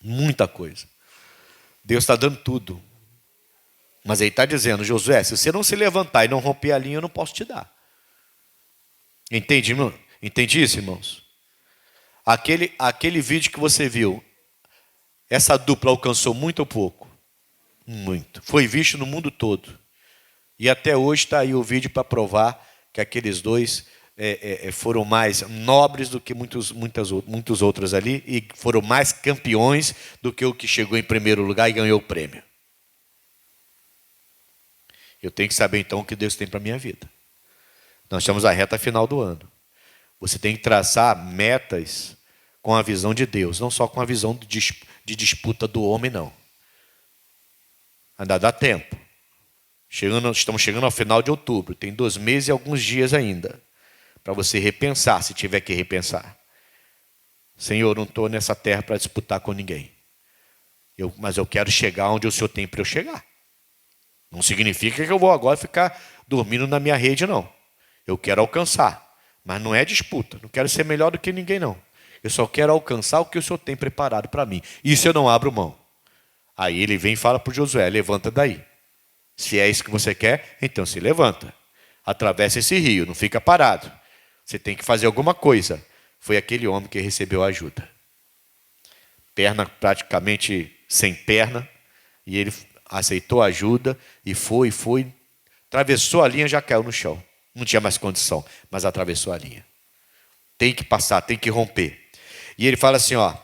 Muita coisa. Deus está dando tudo. Mas ele está dizendo, Josué, se você não se levantar e não romper a linha, eu não posso te dar. Entende, irmão? Entende isso, irmãos? Aquele vídeo que você viu, essa dupla alcançou muito ou pouco? Muito. Foi visto no mundo todo. E até hoje está aí o vídeo para provar que aqueles dois foram mais nobres do que muitos outros ali e foram mais campeões do que o que chegou em primeiro lugar e ganhou o prêmio. Eu tenho que saber então o que Deus tem para a minha vida. Nós estamos à reta final do ano. Você tem que traçar metas com a visão de Deus, não só com a visão de disputa do homem, não. Ainda dá tempo. Estamos chegando ao final de outubro. Tem 2 meses e alguns dias ainda. Para você repensar, se tiver que repensar. Senhor, não estou nessa terra para disputar com ninguém. Mas eu quero chegar onde o Senhor tem para eu chegar. Não significa que eu vou agora ficar dormindo na minha rede, não. Eu quero alcançar. Mas não é disputa. Não quero ser melhor do que ninguém, não. Eu só quero alcançar o que o Senhor tem preparado para mim. Isso eu não abro mão. Aí ele vem e fala para o Josué, levanta daí. Se é isso que você quer, então se levanta. Atravessa esse rio, não fica parado. Você tem que fazer alguma coisa. Foi aquele homem que recebeu ajuda. Perna praticamente sem perna. E ele aceitou a ajuda e foi. Atravessou a linha, já caiu no chão. Não tinha mais condição, mas atravessou a linha. Tem que passar, tem que romper. E ele fala assim, ó,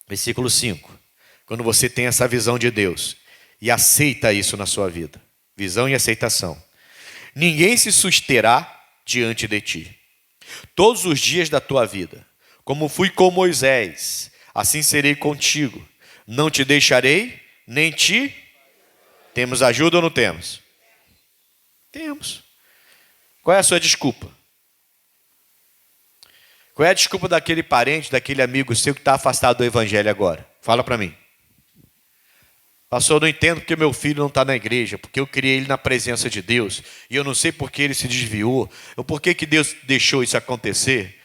versículo 5. Quando você tem essa visão de Deus e aceita isso na sua vida, visão e aceitação, ninguém se susterá diante de ti. Todos os dias da tua vida, como fui com Moisés, assim serei contigo. Não te deixarei, nem te... Temos ajuda ou não temos? Temos. Qual é a sua desculpa? Qual é a desculpa daquele parente, daquele amigo seu que está afastado do evangelho agora? Fala para mim. Pastor, eu não entendo porque meu filho não está na igreja, porque eu criei ele na presença de Deus, e eu não sei por que ele se desviou, ou por que Deus deixou isso acontecer.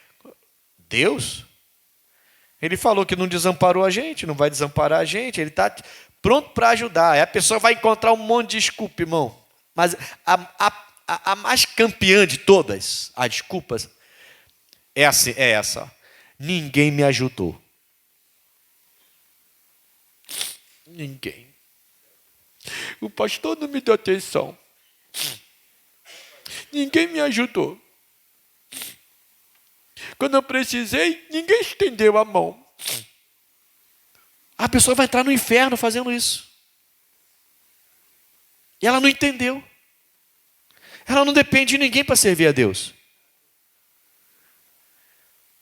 Deus? Ele falou que não desamparou a gente, não vai desamparar a gente, ele está pronto para ajudar. Aí a pessoa vai encontrar um monte de desculpa, irmão. Mas a mais campeã de todas as desculpas é essa. Ninguém me ajudou. Ninguém. O pastor não me deu atenção. Ninguém me ajudou. Quando eu precisei, ninguém estendeu a mão. A pessoa vai entrar no inferno fazendo isso. E ela não entendeu. Ela não depende de ninguém para servir a Deus.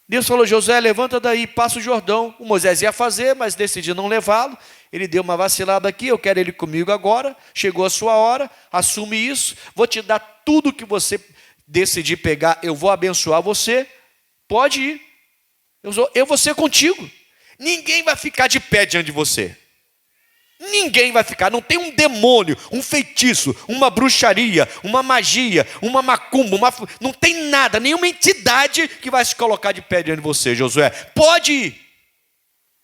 Deus falou, Josué, levanta daí, passa o Jordão. O Moisés ia fazer, mas decidiu não levá-lo. Ele deu uma vacilada aqui, eu quero ele comigo agora. Chegou a sua hora, assume isso. Vou te dar tudo que você decidir pegar, eu vou abençoar você. Pode ir. Eu vou ser contigo. Ninguém vai ficar de pé diante de você. Ninguém vai ficar, não tem um demônio, um feitiço, uma bruxaria, uma magia, uma macumba, não tem nada, nenhuma entidade que vai se colocar de pé diante de você, Josué. Pode ir.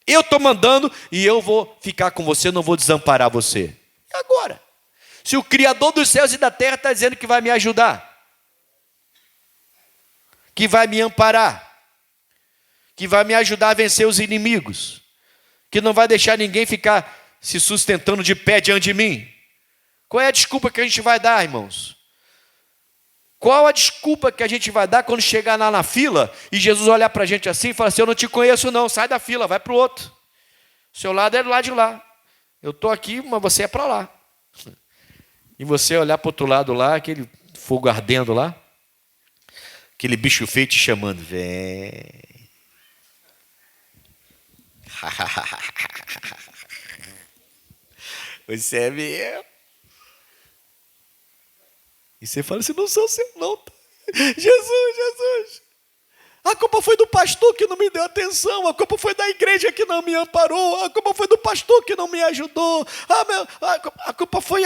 Eu estou mandando e eu vou ficar com você, não vou desamparar você. E agora? Se o Criador dos céus e da terra está dizendo que vai me ajudar, que vai me amparar, que vai me ajudar a vencer os inimigos, que não vai deixar ninguém ficar se sustentando de pé diante de mim. Qual é a desculpa que a gente vai dar, irmãos? Qual a desculpa que a gente vai dar quando chegar lá na fila e Jesus olhar para a gente assim e falar assim: eu não te conheço não, sai da fila, vai para o outro. Seu lado é do lado de lá. Eu estou aqui, mas você é para lá. E você olhar para o outro lado lá, aquele fogo ardendo lá, aquele bicho feio te chamando. Vem. Você é meu. E você fala assim: não sou seu não. Jesus. A culpa foi do pastor que não me deu atenção. A culpa foi da igreja que não me amparou. A culpa foi do pastor que não me ajudou. A culpa foi.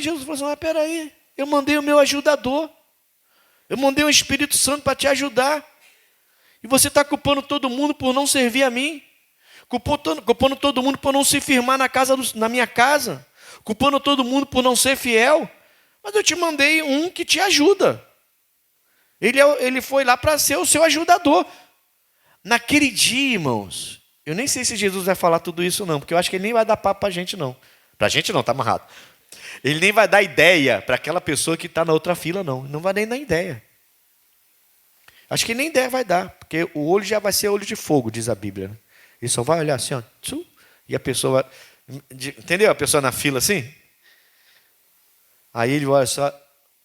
Jesus falou assim: mas peraí, eu mandei o meu ajudador. Eu mandei o Espírito Santo para te ajudar. E você está culpando todo mundo por não servir a mim. Culpando todo mundo por não se firmar na minha casa. Culpando todo mundo por não ser fiel. Mas eu te mandei um que te ajuda. Ele foi lá para ser o seu ajudador. Naquele dia, irmãos, eu nem sei se Jesus vai falar tudo isso não, porque eu acho que ele nem vai dar papo para a gente não. Para a gente não, está amarrado. Ele nem vai dar ideia para aquela pessoa que está na outra fila não. Não vai nem dar ideia. Acho que nem ideia vai dar, porque o olho já vai ser olho de fogo, diz a Bíblia. Né? Ele só vai olhar assim, ó, e a pessoa vai... Entendeu? A pessoa na fila assim... Aí ele olha só,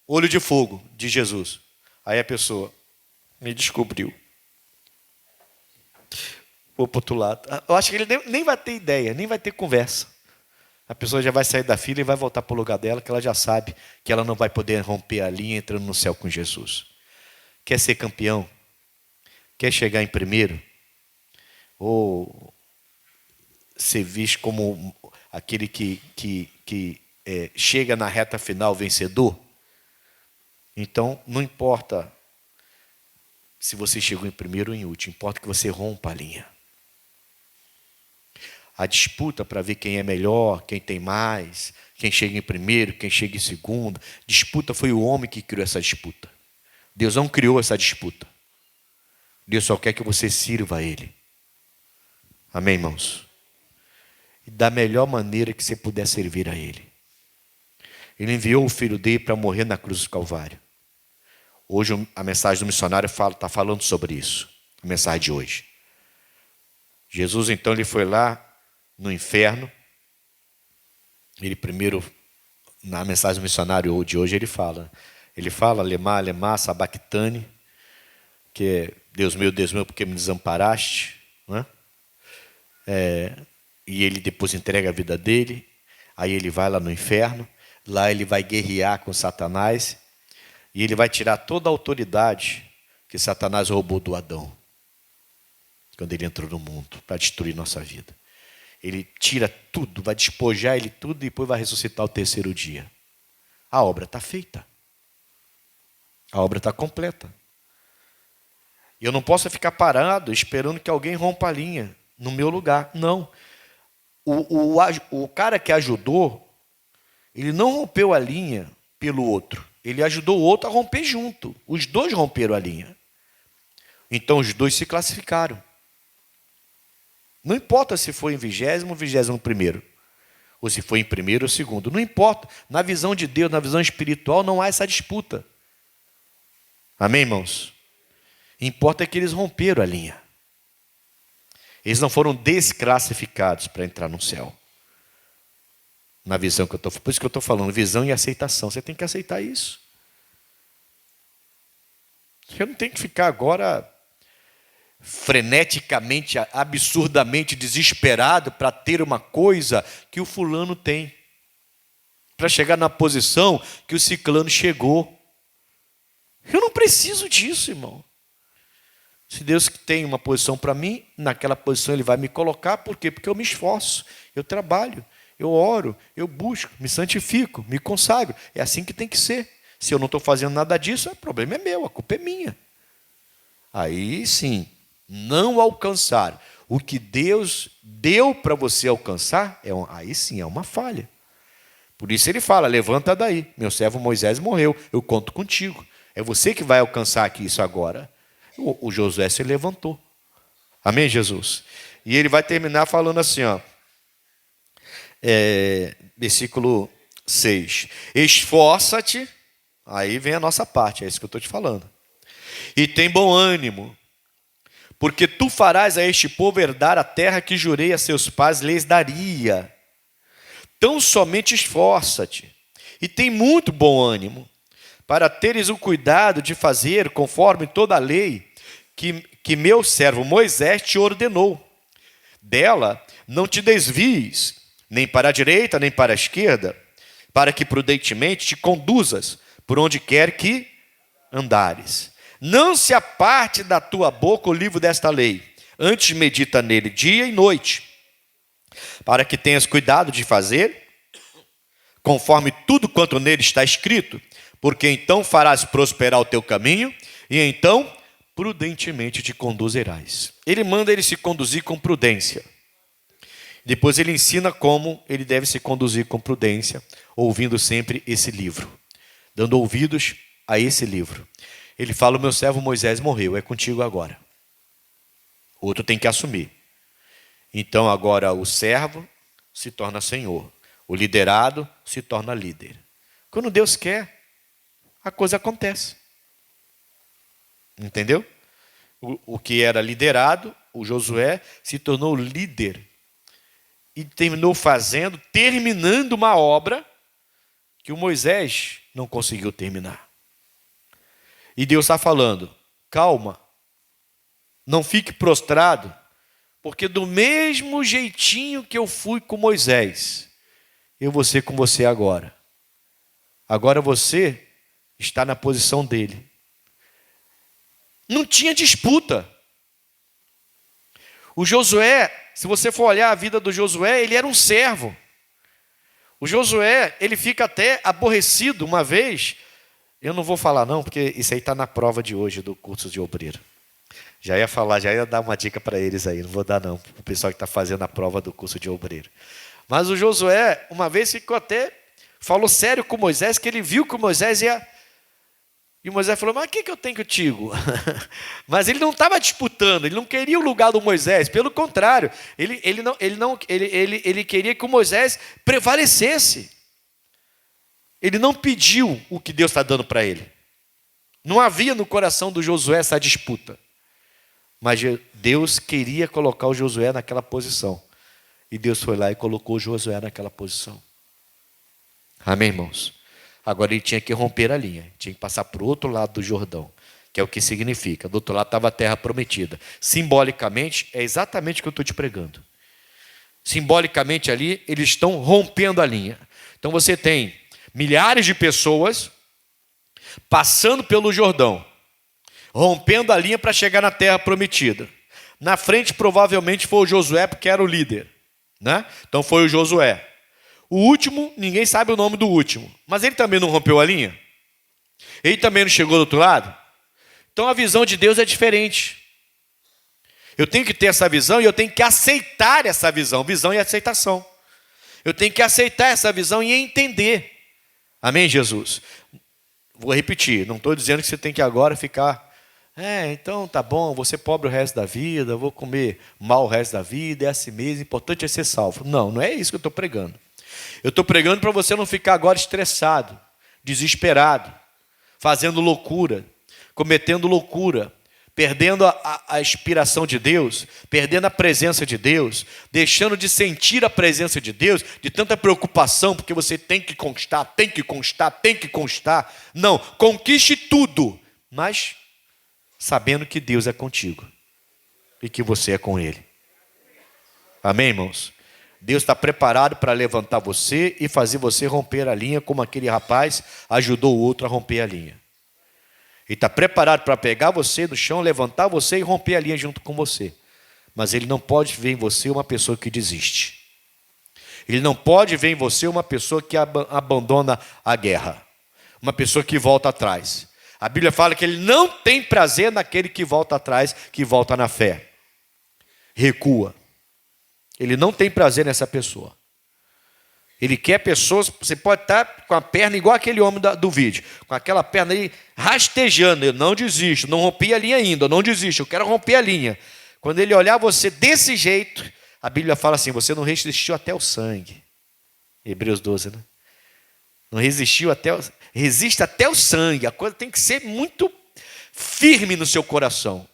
olho de fogo de Jesus. Aí a pessoa me descobriu. Vou para o outro lado. Eu acho que ele nem vai ter ideia, nem vai ter conversa. A pessoa já vai sair da fila e vai voltar para o lugar dela, que ela já sabe que ela não vai poder romper a linha entrando no céu com Jesus. Quer ser campeão? Quer chegar em primeiro? Ou ser visto como aquele que chega na reta final vencedor? Então, não importa se você chegou em primeiro ou em último, importa que você rompa a linha. A disputa para ver quem é melhor, quem tem mais, quem chega em primeiro, quem chega em segundo. Disputa foi o homem que criou essa disputa. Deus não criou essa disputa. Deus só quer que você sirva a Ele. Amém, irmãos? E da melhor maneira que você puder servir a Ele. Ele enviou o Filho dele para morrer na cruz do Calvário. Hoje a mensagem do missionário está falando sobre isso. A mensagem de hoje. Jesus, então, ele foi lá no inferno. Ele primeiro, na mensagem do missionário de hoje, ele fala, lemá, sabactane, que é Deus meu, porque me desamparaste. Não é? E ele depois entrega a vida dele. Aí ele vai lá no inferno. Lá ele vai guerrear com Satanás. E ele vai tirar toda a autoridade que Satanás roubou do Adão. Quando ele entrou no mundo, para destruir nossa vida. Ele tira tudo, vai despojar ele tudo e depois vai ressuscitar o terceiro dia. A obra está feita. A obra está completa. E eu não posso ficar parado esperando que alguém rompa a linha no meu lugar. Não. O cara que ajudou, ele não rompeu a linha pelo outro. Ele ajudou o outro a romper junto. Os dois romperam a linha. Então os dois se classificaram. Não importa se foi em 20º ou 21º. Ou se foi em primeiro ou segundo. Não importa. Na visão de Deus, na visão espiritual, não há essa disputa. Amém, irmãos? Importa que eles romperam a linha. Eles não foram desclassificados para entrar no céu. Na visão que eu estou... Por isso que eu estou falando, visão e aceitação. Você tem que aceitar isso. Eu não tenho que ficar agora freneticamente, absurdamente desesperado para ter uma coisa que o fulano tem. Para chegar na posição que o ciclano chegou. Eu não preciso disso, irmão. Se Deus tem uma posição para mim, naquela posição Ele vai me colocar. Por quê? Porque eu me esforço, eu trabalho, eu oro, eu busco, me santifico, me consagro. É assim que tem que ser. Se eu não estou fazendo nada disso, o problema é meu, a culpa é minha. Aí sim, não alcançar o que Deus deu para você alcançar, aí sim é uma falha. Por isso Ele fala, levanta daí, meu servo Moisés morreu, eu conto contigo. É você que vai alcançar aqui isso agora. O Josué se levantou. Amém, Jesus? E ele vai terminar falando assim, ó. Versículo 6. Esforça-te. Aí vem a nossa parte, é isso que eu estou te falando. E tem bom ânimo, porque tu farás a este povo herdar a terra que jurei a seus pais lhes daria. Tão somente esforça-te, e tem muito bom ânimo, para teres o cuidado de fazer conforme toda a lei que meu servo Moisés te ordenou. Dela não te desvies, nem para a direita, nem para a esquerda, para que prudentemente te conduzas por onde quer que andares. Não se aparte da tua boca o livro desta lei, antes medita nele dia e noite, para que tenhas cuidado de fazer conforme tudo quanto nele está escrito, porque então farás prosperar o teu caminho, e então prudentemente te conduzirás. Ele manda ele se conduzir com prudência. Depois ele ensina como ele deve se conduzir com prudência, ouvindo sempre esse livro, dando ouvidos a esse livro. Ele fala: o meu servo Moisés morreu, é contigo agora. Outro tem que assumir. Então agora o servo se torna senhor, o liderado se torna líder. Quando Deus quer, a coisa acontece. Entendeu? O que era liderado, o Josué, se tornou líder. E terminou terminando uma obra que o Moisés não conseguiu terminar. E Deus está falando: calma, não fique prostrado, porque do mesmo jeitinho que eu fui com Moisés, eu vou ser com você agora. Agora você está na posição dele. Não tinha disputa. O Josué, se você for olhar a vida do Josué, ele era um servo. O Josué, ele fica até aborrecido uma vez. Eu não vou falar não, porque isso aí está na prova de hoje do curso de obreiro. Já ia falar, já ia dar uma dica para eles aí. Não vou dar não, para o pessoal que está fazendo a prova do curso de obreiro. Mas o Josué, uma vez falou sério com Moisés, que ele viu que o Moisés ia... E o Moisés falou: mas o que eu tenho contigo? Mas ele não estava disputando, ele não queria o lugar do Moisés, pelo contrário, ele queria que o Moisés prevalecesse. Ele não pediu o que Deus está dando para ele. Não havia no coração do Josué essa disputa. Mas Deus queria colocar o Josué naquela posição. E Deus foi lá e colocou o Josué naquela posição. Amém, irmãos? Agora ele tinha que romper a linha, tinha que passar para o outro lado do Jordão, que é o que significa. Do outro lado estava a terra prometida. Simbolicamente, é exatamente o que eu estou te pregando. Simbolicamente ali, eles estão rompendo a linha. Então você tem milhares de pessoas passando pelo Jordão, rompendo a linha para chegar na terra prometida. Na frente provavelmente foi o Josué, porque era o líder, né? Então foi o Josué. O último, ninguém sabe o nome do último, mas ele também não rompeu a linha? Ele também não chegou do outro lado? Então a visão de Deus é diferente. Eu tenho que ter essa visão e eu tenho que aceitar essa visão. Visão e aceitação. Eu tenho que aceitar essa visão e entender. Amém, Jesus? Vou repetir, não estou dizendo que você tem que agora ficar... então tá bom, vou ser pobre o resto da vida, vou comer mal o resto da vida, é assim mesmo, o importante é ser salvo. Não, não é isso que eu estou pregando. Eu estou pregando para você não ficar agora estressado, desesperado, fazendo loucura, cometendo loucura, perdendo a inspiração de Deus, perdendo a presença de Deus, deixando de sentir a presença de Deus, de tanta preocupação, porque você tem que conquistar, tem que conquistar, tem que conquistar. Não, conquiste tudo, mas sabendo que Deus é contigo e que você é com Ele. Amém, irmãos? Deus está preparado para levantar você e fazer você romper a linha, como aquele rapaz ajudou o outro a romper a linha. Ele está preparado para pegar você no chão, levantar você e romper a linha junto com você. Mas ele não pode ver em você uma pessoa que desiste. Ele não pode ver em você uma pessoa que abandona a guerra. Uma pessoa que volta atrás. A Bíblia fala que ele não tem prazer naquele que volta atrás, que volta na fé. Recua. Ele não tem prazer nessa pessoa. Ele quer pessoas, você pode estar com a perna igual aquele homem do vídeo, com aquela perna aí rastejando, eu não desisto, não rompi a linha ainda, eu não desisto, eu quero romper a linha. Quando ele olhar você desse jeito, a Bíblia fala assim, você não resistiu até o sangue. Hebreus 12, né? Não resistiu resiste até o sangue, a coisa tem que ser muito firme no seu coração.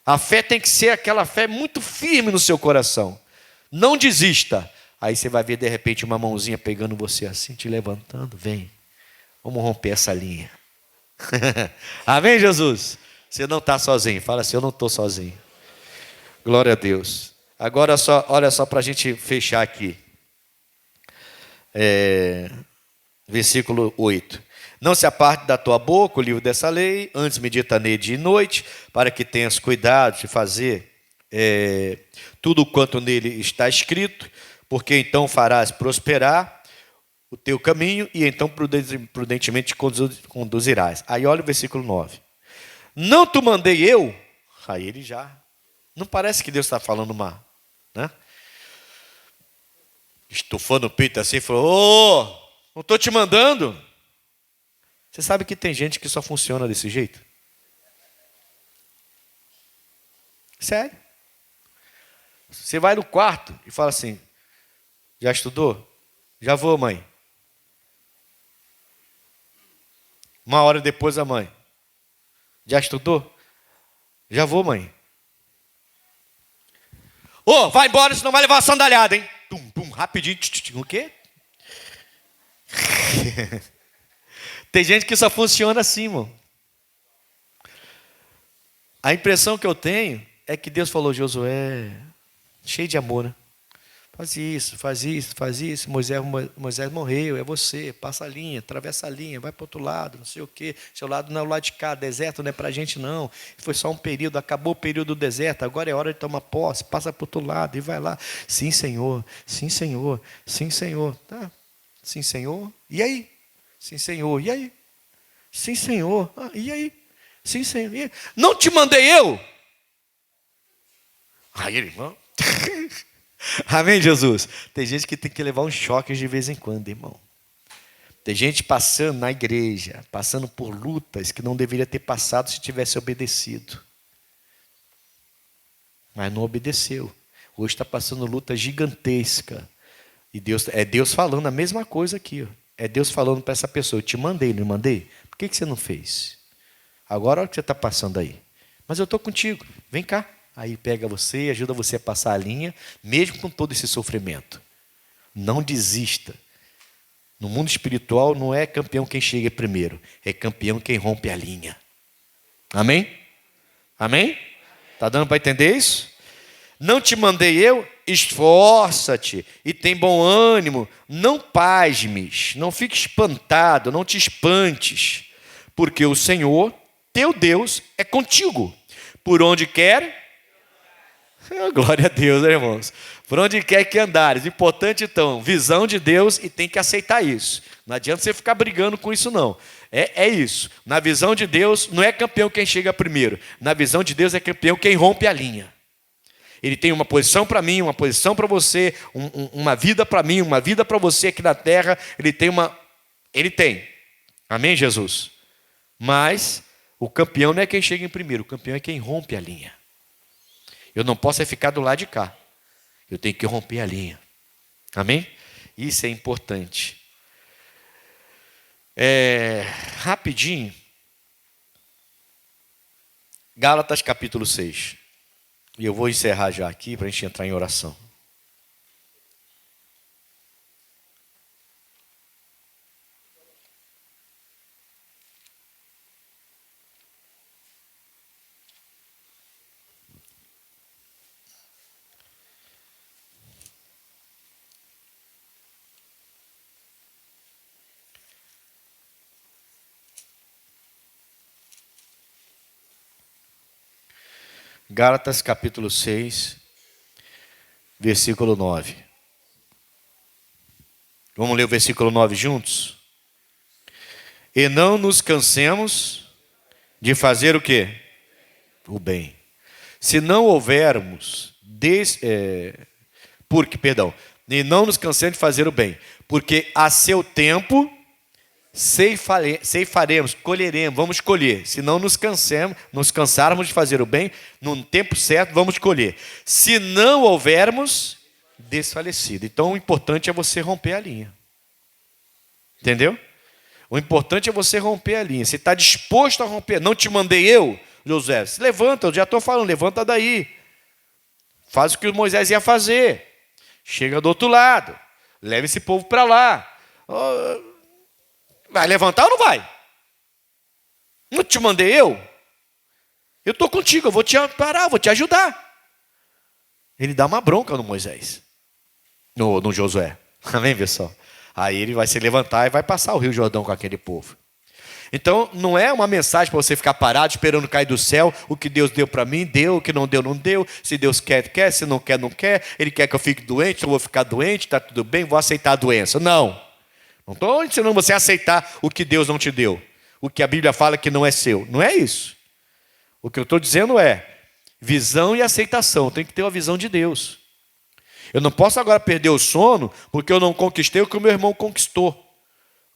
A fé tem que ser aquela fé muito firme no seu coração. Não desista. Aí você vai ver de repente uma mãozinha pegando você assim, te levantando. Vem, vamos romper essa linha. Amém, Jesus? Você não está sozinho. Fala assim, eu não estou sozinho. Glória a Deus. Agora olha só para a gente fechar aqui. Versículo 8. Não se aparte da tua boca o livro dessa lei, antes medita nele dia e noite, para que tenhas cuidado de fazer tudo quanto nele está escrito, porque então farás prosperar o teu caminho e então prudentemente te conduzirás. Aí olha o versículo 9. Não te mandei eu? Aí ele já... Não parece que Deus está falando uma... né? Estufando o peito assim, falou, não estou te mandando. Você sabe que tem gente que só funciona desse jeito? Sério. Você vai no quarto e fala assim, já estudou? Já vou, mãe. Uma hora depois a mãe, já estudou? Já vou, mãe. Vai embora, senão vai levar uma sandalhada, hein? Tum, tum, rapidinho. O quê? Tem gente que só funciona assim, irmão. A impressão que eu tenho é que Deus falou, Josué, cheio de amor, né? Faz isso, faz isso, faz isso. Moisés morreu, é você. Passa a linha, atravessa a linha, vai para o outro lado, não sei o quê. Seu lado não é o lado de cá, deserto não é para a gente não. Foi só um período, acabou o período do deserto, agora é hora de tomar posse, passa para o outro lado e vai lá. Sim, Senhor, sim, Senhor, sim, Senhor. Tá? Sim, Senhor, e aí? Sim, Senhor, e aí? Sim, Senhor, e aí? Sim, Senhor, e aí? Não te mandei eu? Aí ele, irmão... Amém, Jesus? Tem gente que tem que levar uns choques de vez em quando, irmão. Tem gente passando na igreja, passando por lutas que não deveria ter passado se tivesse obedecido. Mas não obedeceu. Hoje está passando luta gigantesca. E Deus falando a mesma coisa aqui. Ó. É Deus falando para essa pessoa, eu te mandei, não mandei? Por que você não fez? Agora olha o que você está passando aí. Mas eu estou contigo, vem cá. Aí pega você e ajuda você a passar a linha, mesmo com todo esse sofrimento. Não desista. No mundo espiritual não é campeão quem chega primeiro, é campeão quem rompe a linha. Amém? Amém? Está dando para entender isso? Não te mandei eu? Esforça-te e tem bom ânimo, não pasmes, não fique espantado, não te espantes, porque o Senhor, teu Deus, é contigo, por onde quer... Glória a Deus, né, irmãos? Por onde quer que andares. Importante, então, visão de Deus e tem que aceitar isso. Não adianta você ficar brigando com isso, não. É isso. Na visão de Deus, não é campeão quem chega primeiro. Na visão de Deus, é campeão quem rompe a linha. Ele tem uma posição para mim, uma posição para você, uma vida para mim, uma vida para você aqui na terra. Ele tem. Amém, Jesus? Mas o campeão não é quem chega em primeiro. O campeão é quem rompe a linha. Eu não posso ficar do lado de cá. Eu tenho que romper a linha. Amém? Isso é importante. Rapidinho. Gálatas capítulo 6. E eu vou encerrar já aqui para a gente entrar em oração. Gálatas capítulo 6, versículo 9. Vamos ler o versículo 9 juntos? E não nos cansemos de fazer o quê? O bem. Se não houvermos, E não nos cansemos de fazer o bem, porque a seu tempo ceifaremos, colheremos, vamos colher. Se não nos cansarmos de fazer o bem, no tempo certo vamos colher. Se não houvermos desfalecido. Então o importante é você romper a linha. Entendeu? O importante é você romper a linha. Você está disposto a romper. Não te mandei eu, Josué. Se levanta, eu já estou falando, levanta daí. Faz o que Moisés ia fazer. Chega do outro lado. Leva esse povo para lá. Vai levantar ou não vai? Não te mandei eu? Eu estou contigo, eu vou te parar, vou te ajudar. Ele dá uma bronca no Moisés. No Josué. Amém, pessoal? Aí ele vai se levantar e vai passar o Rio Jordão com aquele povo. Então, não é uma mensagem para você ficar parado, esperando cair do céu. O que Deus deu para mim, deu. O que não deu, não deu. Se Deus quer, quer. Se não quer, não quer. Ele quer que eu fique doente, eu vou ficar doente, está tudo bem, vou aceitar a doença. Não. Não estou ensinando você a aceitar o que Deus não te deu. O que a Bíblia fala que não é seu. Não é isso. O que eu estou dizendo é visão e aceitação. Tem que ter uma visão de Deus. Eu não posso agora perder o sono porque eu não conquistei o que o meu irmão conquistou.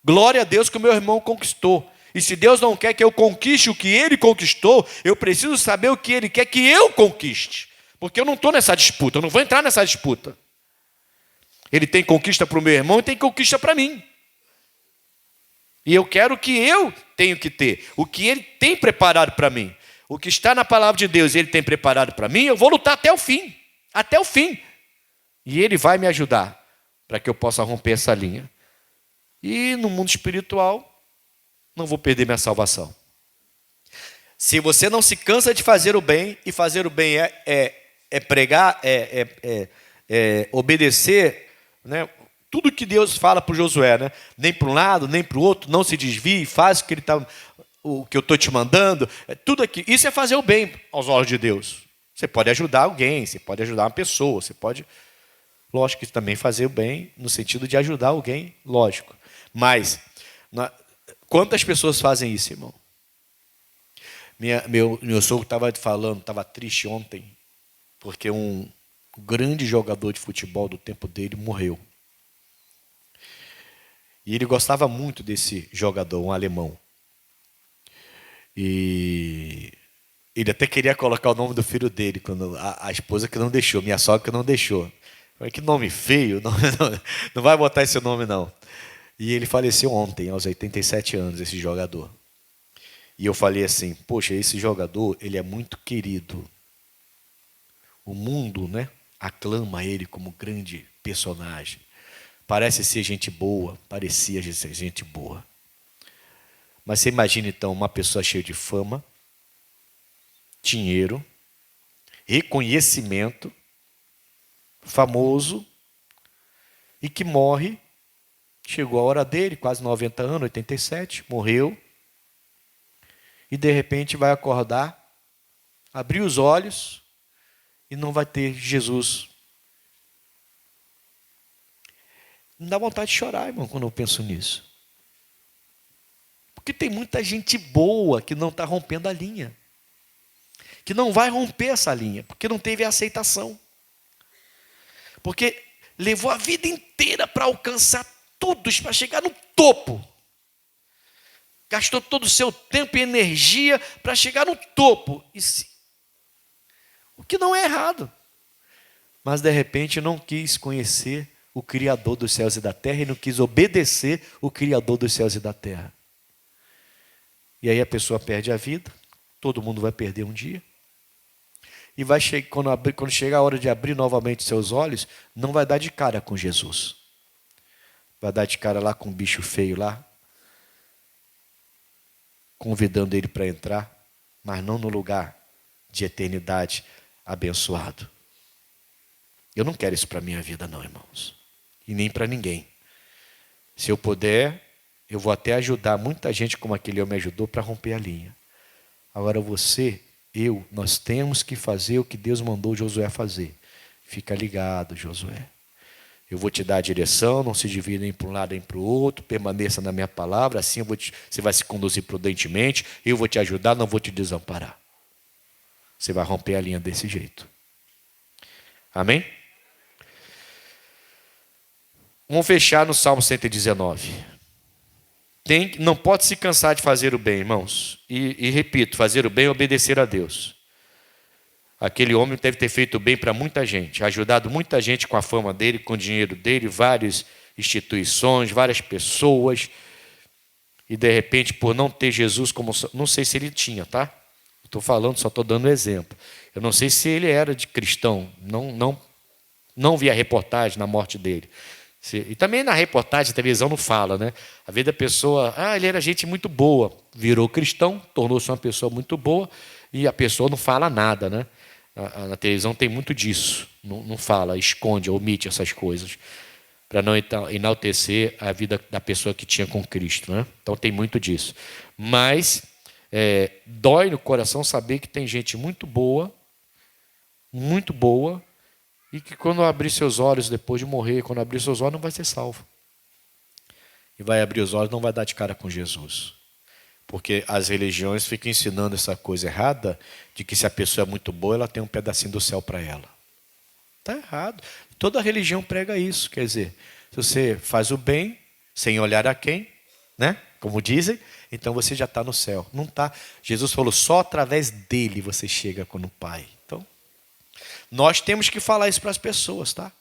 Glória a Deus que o meu irmão conquistou. E se Deus não quer que eu conquiste o que ele conquistou, eu preciso saber o que ele quer que eu conquiste. Porque eu não estou nessa disputa, eu não vou entrar nessa disputa. Ele tem conquista para o meu irmão e tem conquista para mim. E eu quero o que eu tenho que ter, o que ele tem preparado para mim. O que está na palavra de Deus ele tem preparado para mim, eu vou lutar até o fim. Até o fim. E ele vai me ajudar para que eu possa romper essa linha. E no mundo espiritual, não vou perder minha salvação. Se você não se cansa de fazer o bem, e fazer o bem é pregar, obedecer, né? Tudo que Deus fala para o Josué, né? Nem para um lado, nem para o outro, não se desvie, faz o que eu estou te mandando. Tudo aqui. Isso é fazer o bem aos olhos de Deus. Você pode ajudar alguém, você pode ajudar uma pessoa, você pode, lógico, que também fazer o bem no sentido de ajudar alguém, lógico. Mas quantas pessoas fazem isso, irmão? Meu sogro estava falando, estava triste ontem, porque um grande jogador de futebol do tempo dele morreu. E ele gostava muito desse jogador, um alemão. E ele até queria colocar o nome do filho dele, quando a esposa que não deixou, minha sogra que não deixou. Que nome feio, não vai botar esse nome não. E ele faleceu ontem, aos 87 anos, esse jogador. E eu falei assim, poxa, esse jogador, ele é muito querido. O mundo, né, aclama ele como grande personagem. Parece ser gente boa, parecia ser gente boa. Mas você imagina então uma pessoa cheia de fama, dinheiro, reconhecimento, famoso, e que morre, chegou a hora dele, quase 90 anos, 87, morreu, e de repente vai acordar, abrir os olhos, e não vai ter Jesus. Não dá vontade de chorar, irmão, quando eu penso nisso. Porque tem muita gente boa que não está rompendo a linha. Que não vai romper essa linha, porque não teve aceitação. Porque levou a vida inteira para alcançar tudo, para chegar no topo. Gastou todo o seu tempo e energia para chegar no topo. O que não é errado. Mas de repente não quis conhecer o Criador dos céus e da terra e não quis obedecer o Criador dos céus e da terra. E aí a pessoa perde a vida, todo mundo vai perder um dia. E vai quando chega a hora de abrir novamente seus olhos, não vai dar de cara com Jesus. Vai dar de cara lá com um bicho feio lá, convidando ele para entrar, mas não no lugar de eternidade abençoado. Eu não quero isso para a minha vida não, irmãos. E nem para ninguém. Se eu puder, eu vou até ajudar muita gente como aquele homem me ajudou para romper a linha. Agora você, nós temos que fazer o que Deus mandou Josué fazer. Fica ligado, Josué. Eu vou te dar a direção, não se divida nem para um lado nem para o outro, permaneça na minha palavra, assim você vai se conduzir prudentemente, eu vou te ajudar, não vou te desamparar. Você vai romper a linha desse jeito. Amém? Vamos fechar no Salmo 119. Não pode se cansar de fazer o bem, irmãos. E repito, fazer o bem é obedecer a Deus. Aquele homem deve ter feito o bem para muita gente, ajudado muita gente com a fama dele, com o dinheiro dele, várias instituições, várias pessoas. E de repente, por não ter Jesus como... Não sei se ele tinha, tá? Estou falando, só estou dando exemplo. Eu não sei se ele era de cristão. Não vi a reportagem na morte dele. E também na reportagem, a televisão não fala, né? A vida da pessoa, ele era gente muito boa, virou cristão, tornou-se uma pessoa muito boa, e a pessoa não fala nada, né? Na televisão tem muito disso, não fala, esconde, omite essas coisas, para não enaltecer a vida da pessoa que tinha com Cristo, né? Então tem muito disso. Mas dói no coração saber que tem gente muito boa, e que quando abrir seus olhos depois de morrer, quando abrir seus olhos não vai ser salvo. E vai abrir os olhos, não vai dar de cara com Jesus. Porque as religiões ficam ensinando essa coisa errada, de que se a pessoa é muito boa, ela tem um pedacinho do céu para ela. Está errado. Toda religião prega isso. Quer dizer, se você faz o bem, sem olhar a quem, né? Como dizem, então você já está no céu. Não está. Jesus falou, só através dele você chega com o Pai. Então, nós temos que falar isso para as pessoas, tá?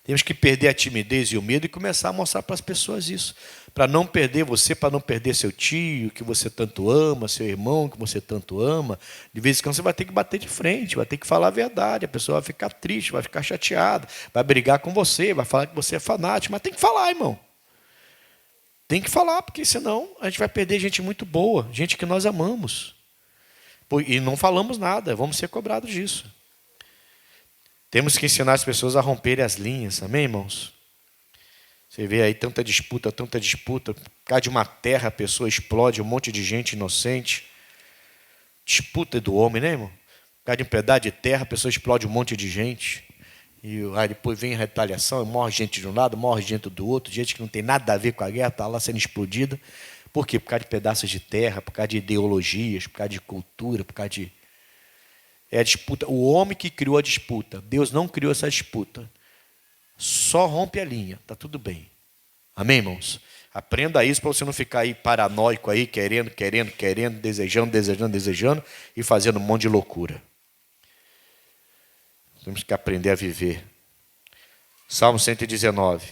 Temos que perder a timidez e o medo e começar a mostrar para as pessoas isso. Para não perder você, para não perder seu tio, que você tanto ama, seu irmão, que você tanto ama. De vez em quando você vai ter que bater de frente, vai ter que falar a verdade. A pessoa vai ficar triste, vai ficar chateada, vai brigar com você, vai falar que você é fanático. Mas tem que falar, irmão. Tem que falar, porque senão a gente vai perder gente muito boa, gente que nós amamos. E não falamos nada, vamos ser cobrados disso. Temos que ensinar as pessoas a romperem as linhas, amém, irmãos? Você vê aí tanta disputa, por causa de uma terra a pessoa explode, um monte de gente inocente. Disputa do homem, né, irmão? Por causa de um pedaço de terra a pessoa explode um monte de gente. E aí depois vem a retaliação, morre gente de um lado, morre gente do outro, gente que não tem nada a ver com a guerra, está lá sendo explodida. Por quê? Por causa de pedaços de terra, por causa de ideologias, por causa de cultura, por causa de... É a disputa. O homem que criou a disputa. Deus não criou essa disputa. Só rompe a linha. Está tudo bem. Amém, irmãos? Aprenda isso para você não ficar aí paranoico aí, querendo, desejando e fazendo um monte de loucura. Temos que aprender a viver. Salmo 119.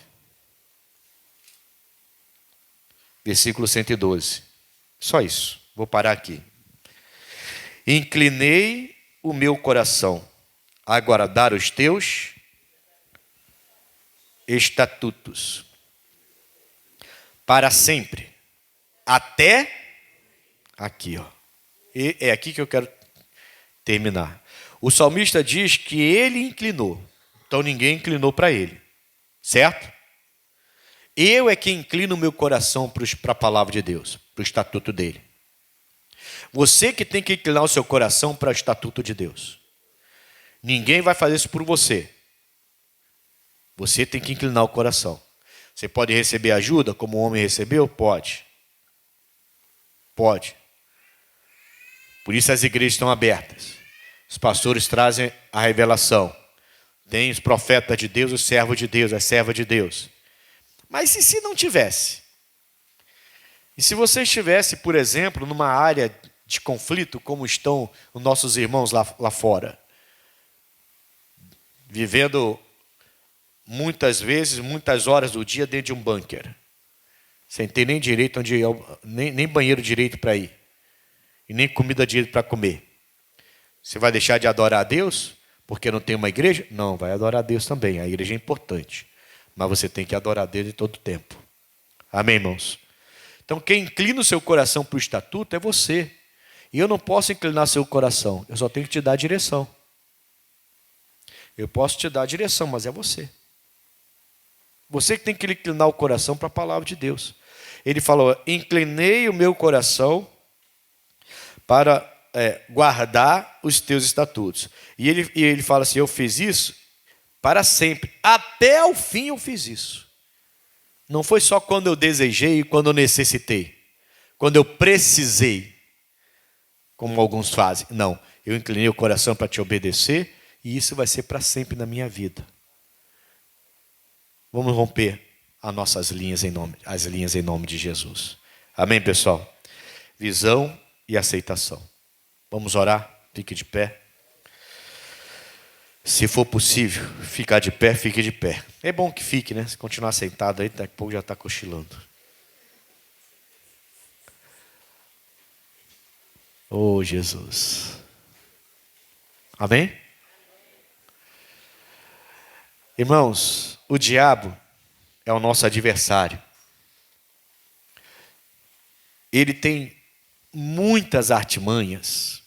Versículo 112. Só isso. Vou parar aqui. Inclinei o meu coração a guardar os teus estatutos para sempre, até aqui, ó. E é aqui que eu quero terminar. O salmista diz que ele inclinou, então ninguém inclinou para ele, certo? Eu é quem inclino o meu coração para a palavra de Deus, para o estatuto dele. Você que tem que inclinar o seu coração para o estatuto de Deus. Ninguém vai fazer isso por você. Você tem que inclinar o coração. Você pode receber ajuda como o homem recebeu? Pode. Pode. Por isso as igrejas estão abertas. Os pastores trazem a revelação. Tem os profetas de Deus, os servos de Deus, as servas de Deus. Mas e se não tivesse? E se você estivesse, por exemplo, numa área de conflito, como estão os nossos irmãos lá fora, vivendo muitas vezes, muitas horas do dia dentro de um bunker, sem ter nem direito nem banheiro direito para ir, e nem comida direito para comer. Você vai deixar de adorar a Deus porque não tem uma igreja? Não, vai adorar a Deus também, a igreja é importante, mas você tem que adorar a Deus de todo tempo. Amém, irmãos? Então quem inclina o seu coração para o estatuto é você. E eu não posso inclinar seu coração, eu só tenho que te dar a direção. Eu posso te dar a direção, mas é você. Você que tem que inclinar o coração para a palavra de Deus. Ele falou, inclinei o meu coração para guardar os teus estatutos. E ele fala assim, eu fiz isso para sempre. Até o fim eu fiz isso. Não foi só quando eu desejei e quando eu necessitei. Quando eu precisei. Como alguns fazem. Não, eu inclinei o coração para te obedecer e isso vai ser para sempre na minha vida. Vamos romper as linhas em nome de Jesus. Amém, pessoal? Visão e aceitação. Vamos orar? Fique de pé. Se for possível, ficar de pé, fique de pé. É bom que fique, né? Se continuar sentado aí, daqui a pouco já está cochilando. Oh, Jesus. Amém? Irmãos, o diabo é o nosso adversário. Ele tem muitas artimanhas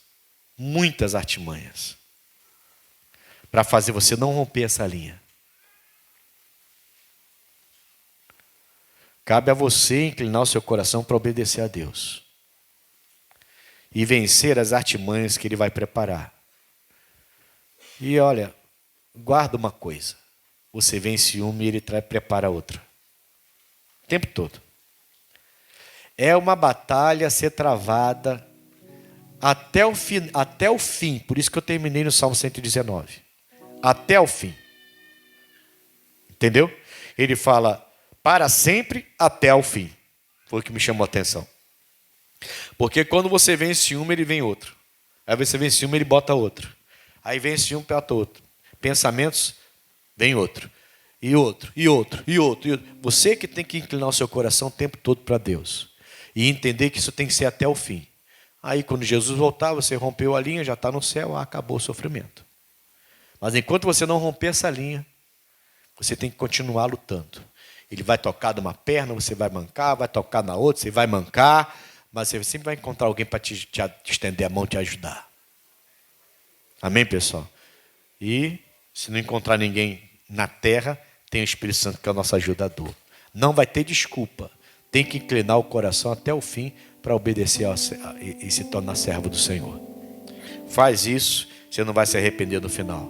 para fazer você não romper essa linha. Cabe a você inclinar o seu coração para obedecer a Deus e vencer as artimanhas que Ele vai preparar. E olha, guarda uma coisa: você vence uma e Ele prepara outra. O tempo todo. É uma batalha a ser travada até o fim. Por isso que eu terminei no Salmo 119. Até o fim. Entendeu? Ele fala para sempre até o fim. Foi o que me chamou a atenção. Porque quando você vence uma, ele vem outro. Aí você vence uma, ele bota outro. Aí vence um, bota outro. Pensamentos, vem outro. E outro, e outro, e outro, e outro. Você que tem que inclinar o seu coração o tempo todo para Deus. E entender que isso tem que ser até o fim. Aí quando Jesus voltar, você rompeu a linha, já está no céu, acabou o sofrimento. Mas enquanto você não romper essa linha, você tem que continuar lutando. Ele vai tocar numa perna, você vai mancar, vai tocar na outra, você vai mancar, mas você sempre vai encontrar alguém para te estender a mão e te ajudar. Amém, pessoal? E se não encontrar ninguém na terra, tem o Espírito Santo que é o nosso ajudador. Não vai ter desculpa. Tem que inclinar o coração até o fim para obedecer e se tornar servo do Senhor. Faz isso, você não vai se arrepender no final.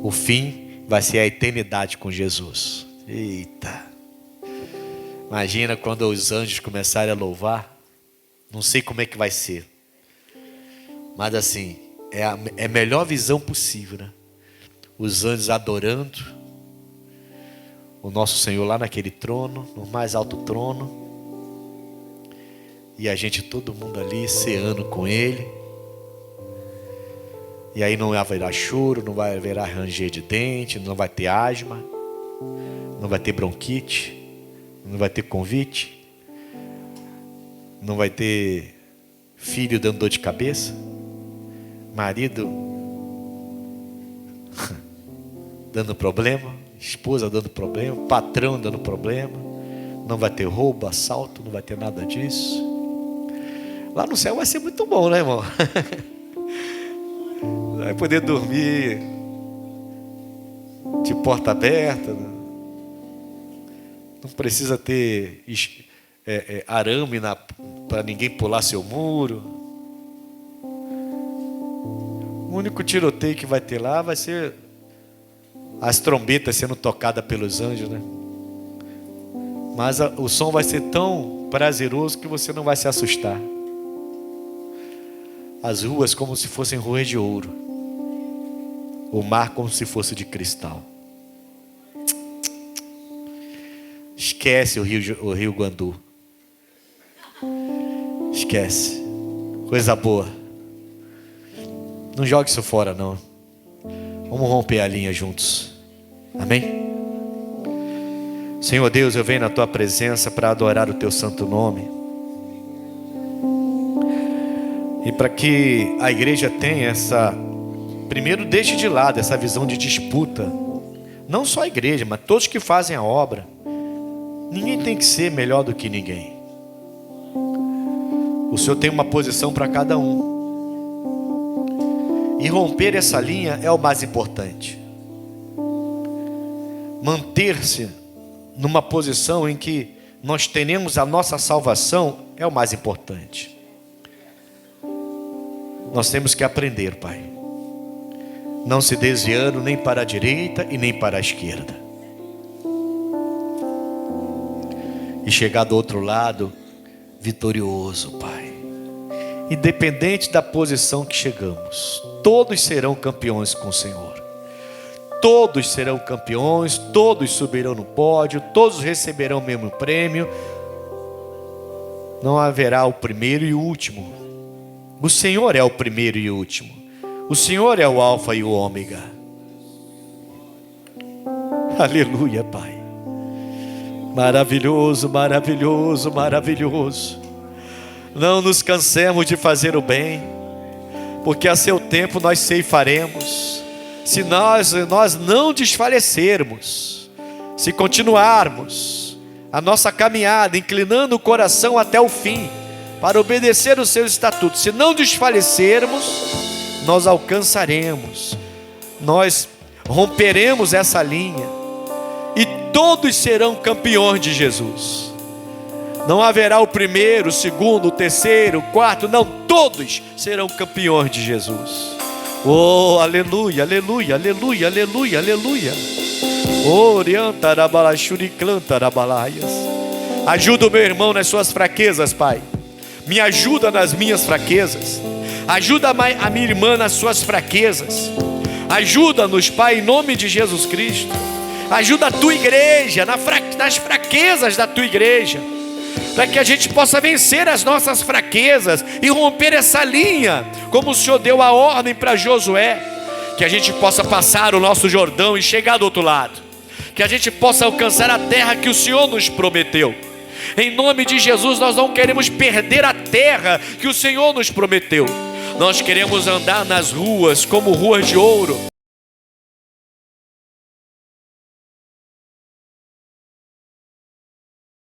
O fim vai ser a eternidade com Jesus. Eita! Imagina quando os anjos começarem a louvar. Não sei como é que vai ser. Mas assim, é a melhor visão possível, né? Os anjos adorando o nosso Senhor lá naquele trono, no mais alto trono. E a gente, todo mundo ali, ceando com Ele. E aí não haverá choro, não vai haver ranger de dente, não vai ter asma, não vai ter bronquite, não vai ter convite, não vai ter filho dando dor de cabeça, marido dando problema, esposa dando problema, patrão dando problema. Não vai ter roubo, assalto, não vai ter nada disso. Lá no céu vai ser muito bom, né, irmão? Vai poder dormir de porta aberta. Não precisa ter arame para ninguém pular seu muro. O único tiroteio que vai ter lá vai ser as trombetas sendo tocadas pelos anjos, né? Mas o som vai ser tão prazeroso que você não vai se assustar. As ruas como se fossem ruas de ouro. O mar como se fosse de cristal. Esquece o rio Guandu. Esquece. Coisa boa. Não jogue isso fora, não. Vamos romper a linha juntos. Amém? Senhor Deus, eu venho na Tua presença para adorar o Teu santo nome. E para que a igreja tenha primeiro deixe de lado essa visão de disputa. Não só a igreja, mas todos que fazem a obra. Ninguém tem que ser melhor do que ninguém. O Senhor tem uma posição para cada um. E romper essa linha é o mais importante. Manter-se numa posição em que nós tenhamos a nossa salvação é o mais importante. Nós temos que aprender, Pai, não se desviando nem para a direita e nem para a esquerda, e chegar do outro lado vitorioso, Pai. Independente da posição que chegamos, todos serão campeões com o Senhor. todos serão campeões, todos subirão no pódio, todos receberão o mesmo prêmio. Não haverá o primeiro e o último. O Senhor é o primeiro e o último. O Senhor é o alfa e o ômega. Aleluia, Pai. Maravilhoso, maravilhoso, maravilhoso. Não nos cansemos de fazer o bem, porque a seu tempo nós ceifaremos. Se nós não desfalecermos, se continuarmos a nossa caminhada, inclinando o coração até o fim, para obedecer os seus estatutos, se não desfalecermos, nós alcançaremos, nós romperemos essa linha, e todos serão campeões de Jesus. Não haverá o primeiro, o segundo, o terceiro, o quarto, não, todos serão campeões de Jesus. Oh, aleluia, aleluia, aleluia, aleluia, aleluia. Ajuda o meu irmão nas suas fraquezas, Pai. Me ajuda nas minhas fraquezas. Ajuda a minha irmã nas suas fraquezas. Ajuda-nos, Pai, em nome de Jesus Cristo. Ajuda a tua igreja nas fraquezas da tua igreja, para que a gente possa vencer as nossas fraquezas e romper essa linha, como o Senhor deu a ordem para Josué, que a gente possa passar o nosso Jordão e chegar do outro lado, que a gente possa alcançar a terra que o Senhor nos prometeu. Em nome de Jesus, nós não queremos perder a terra que o Senhor nos prometeu. Nós queremos andar nas ruas como ruas de ouro,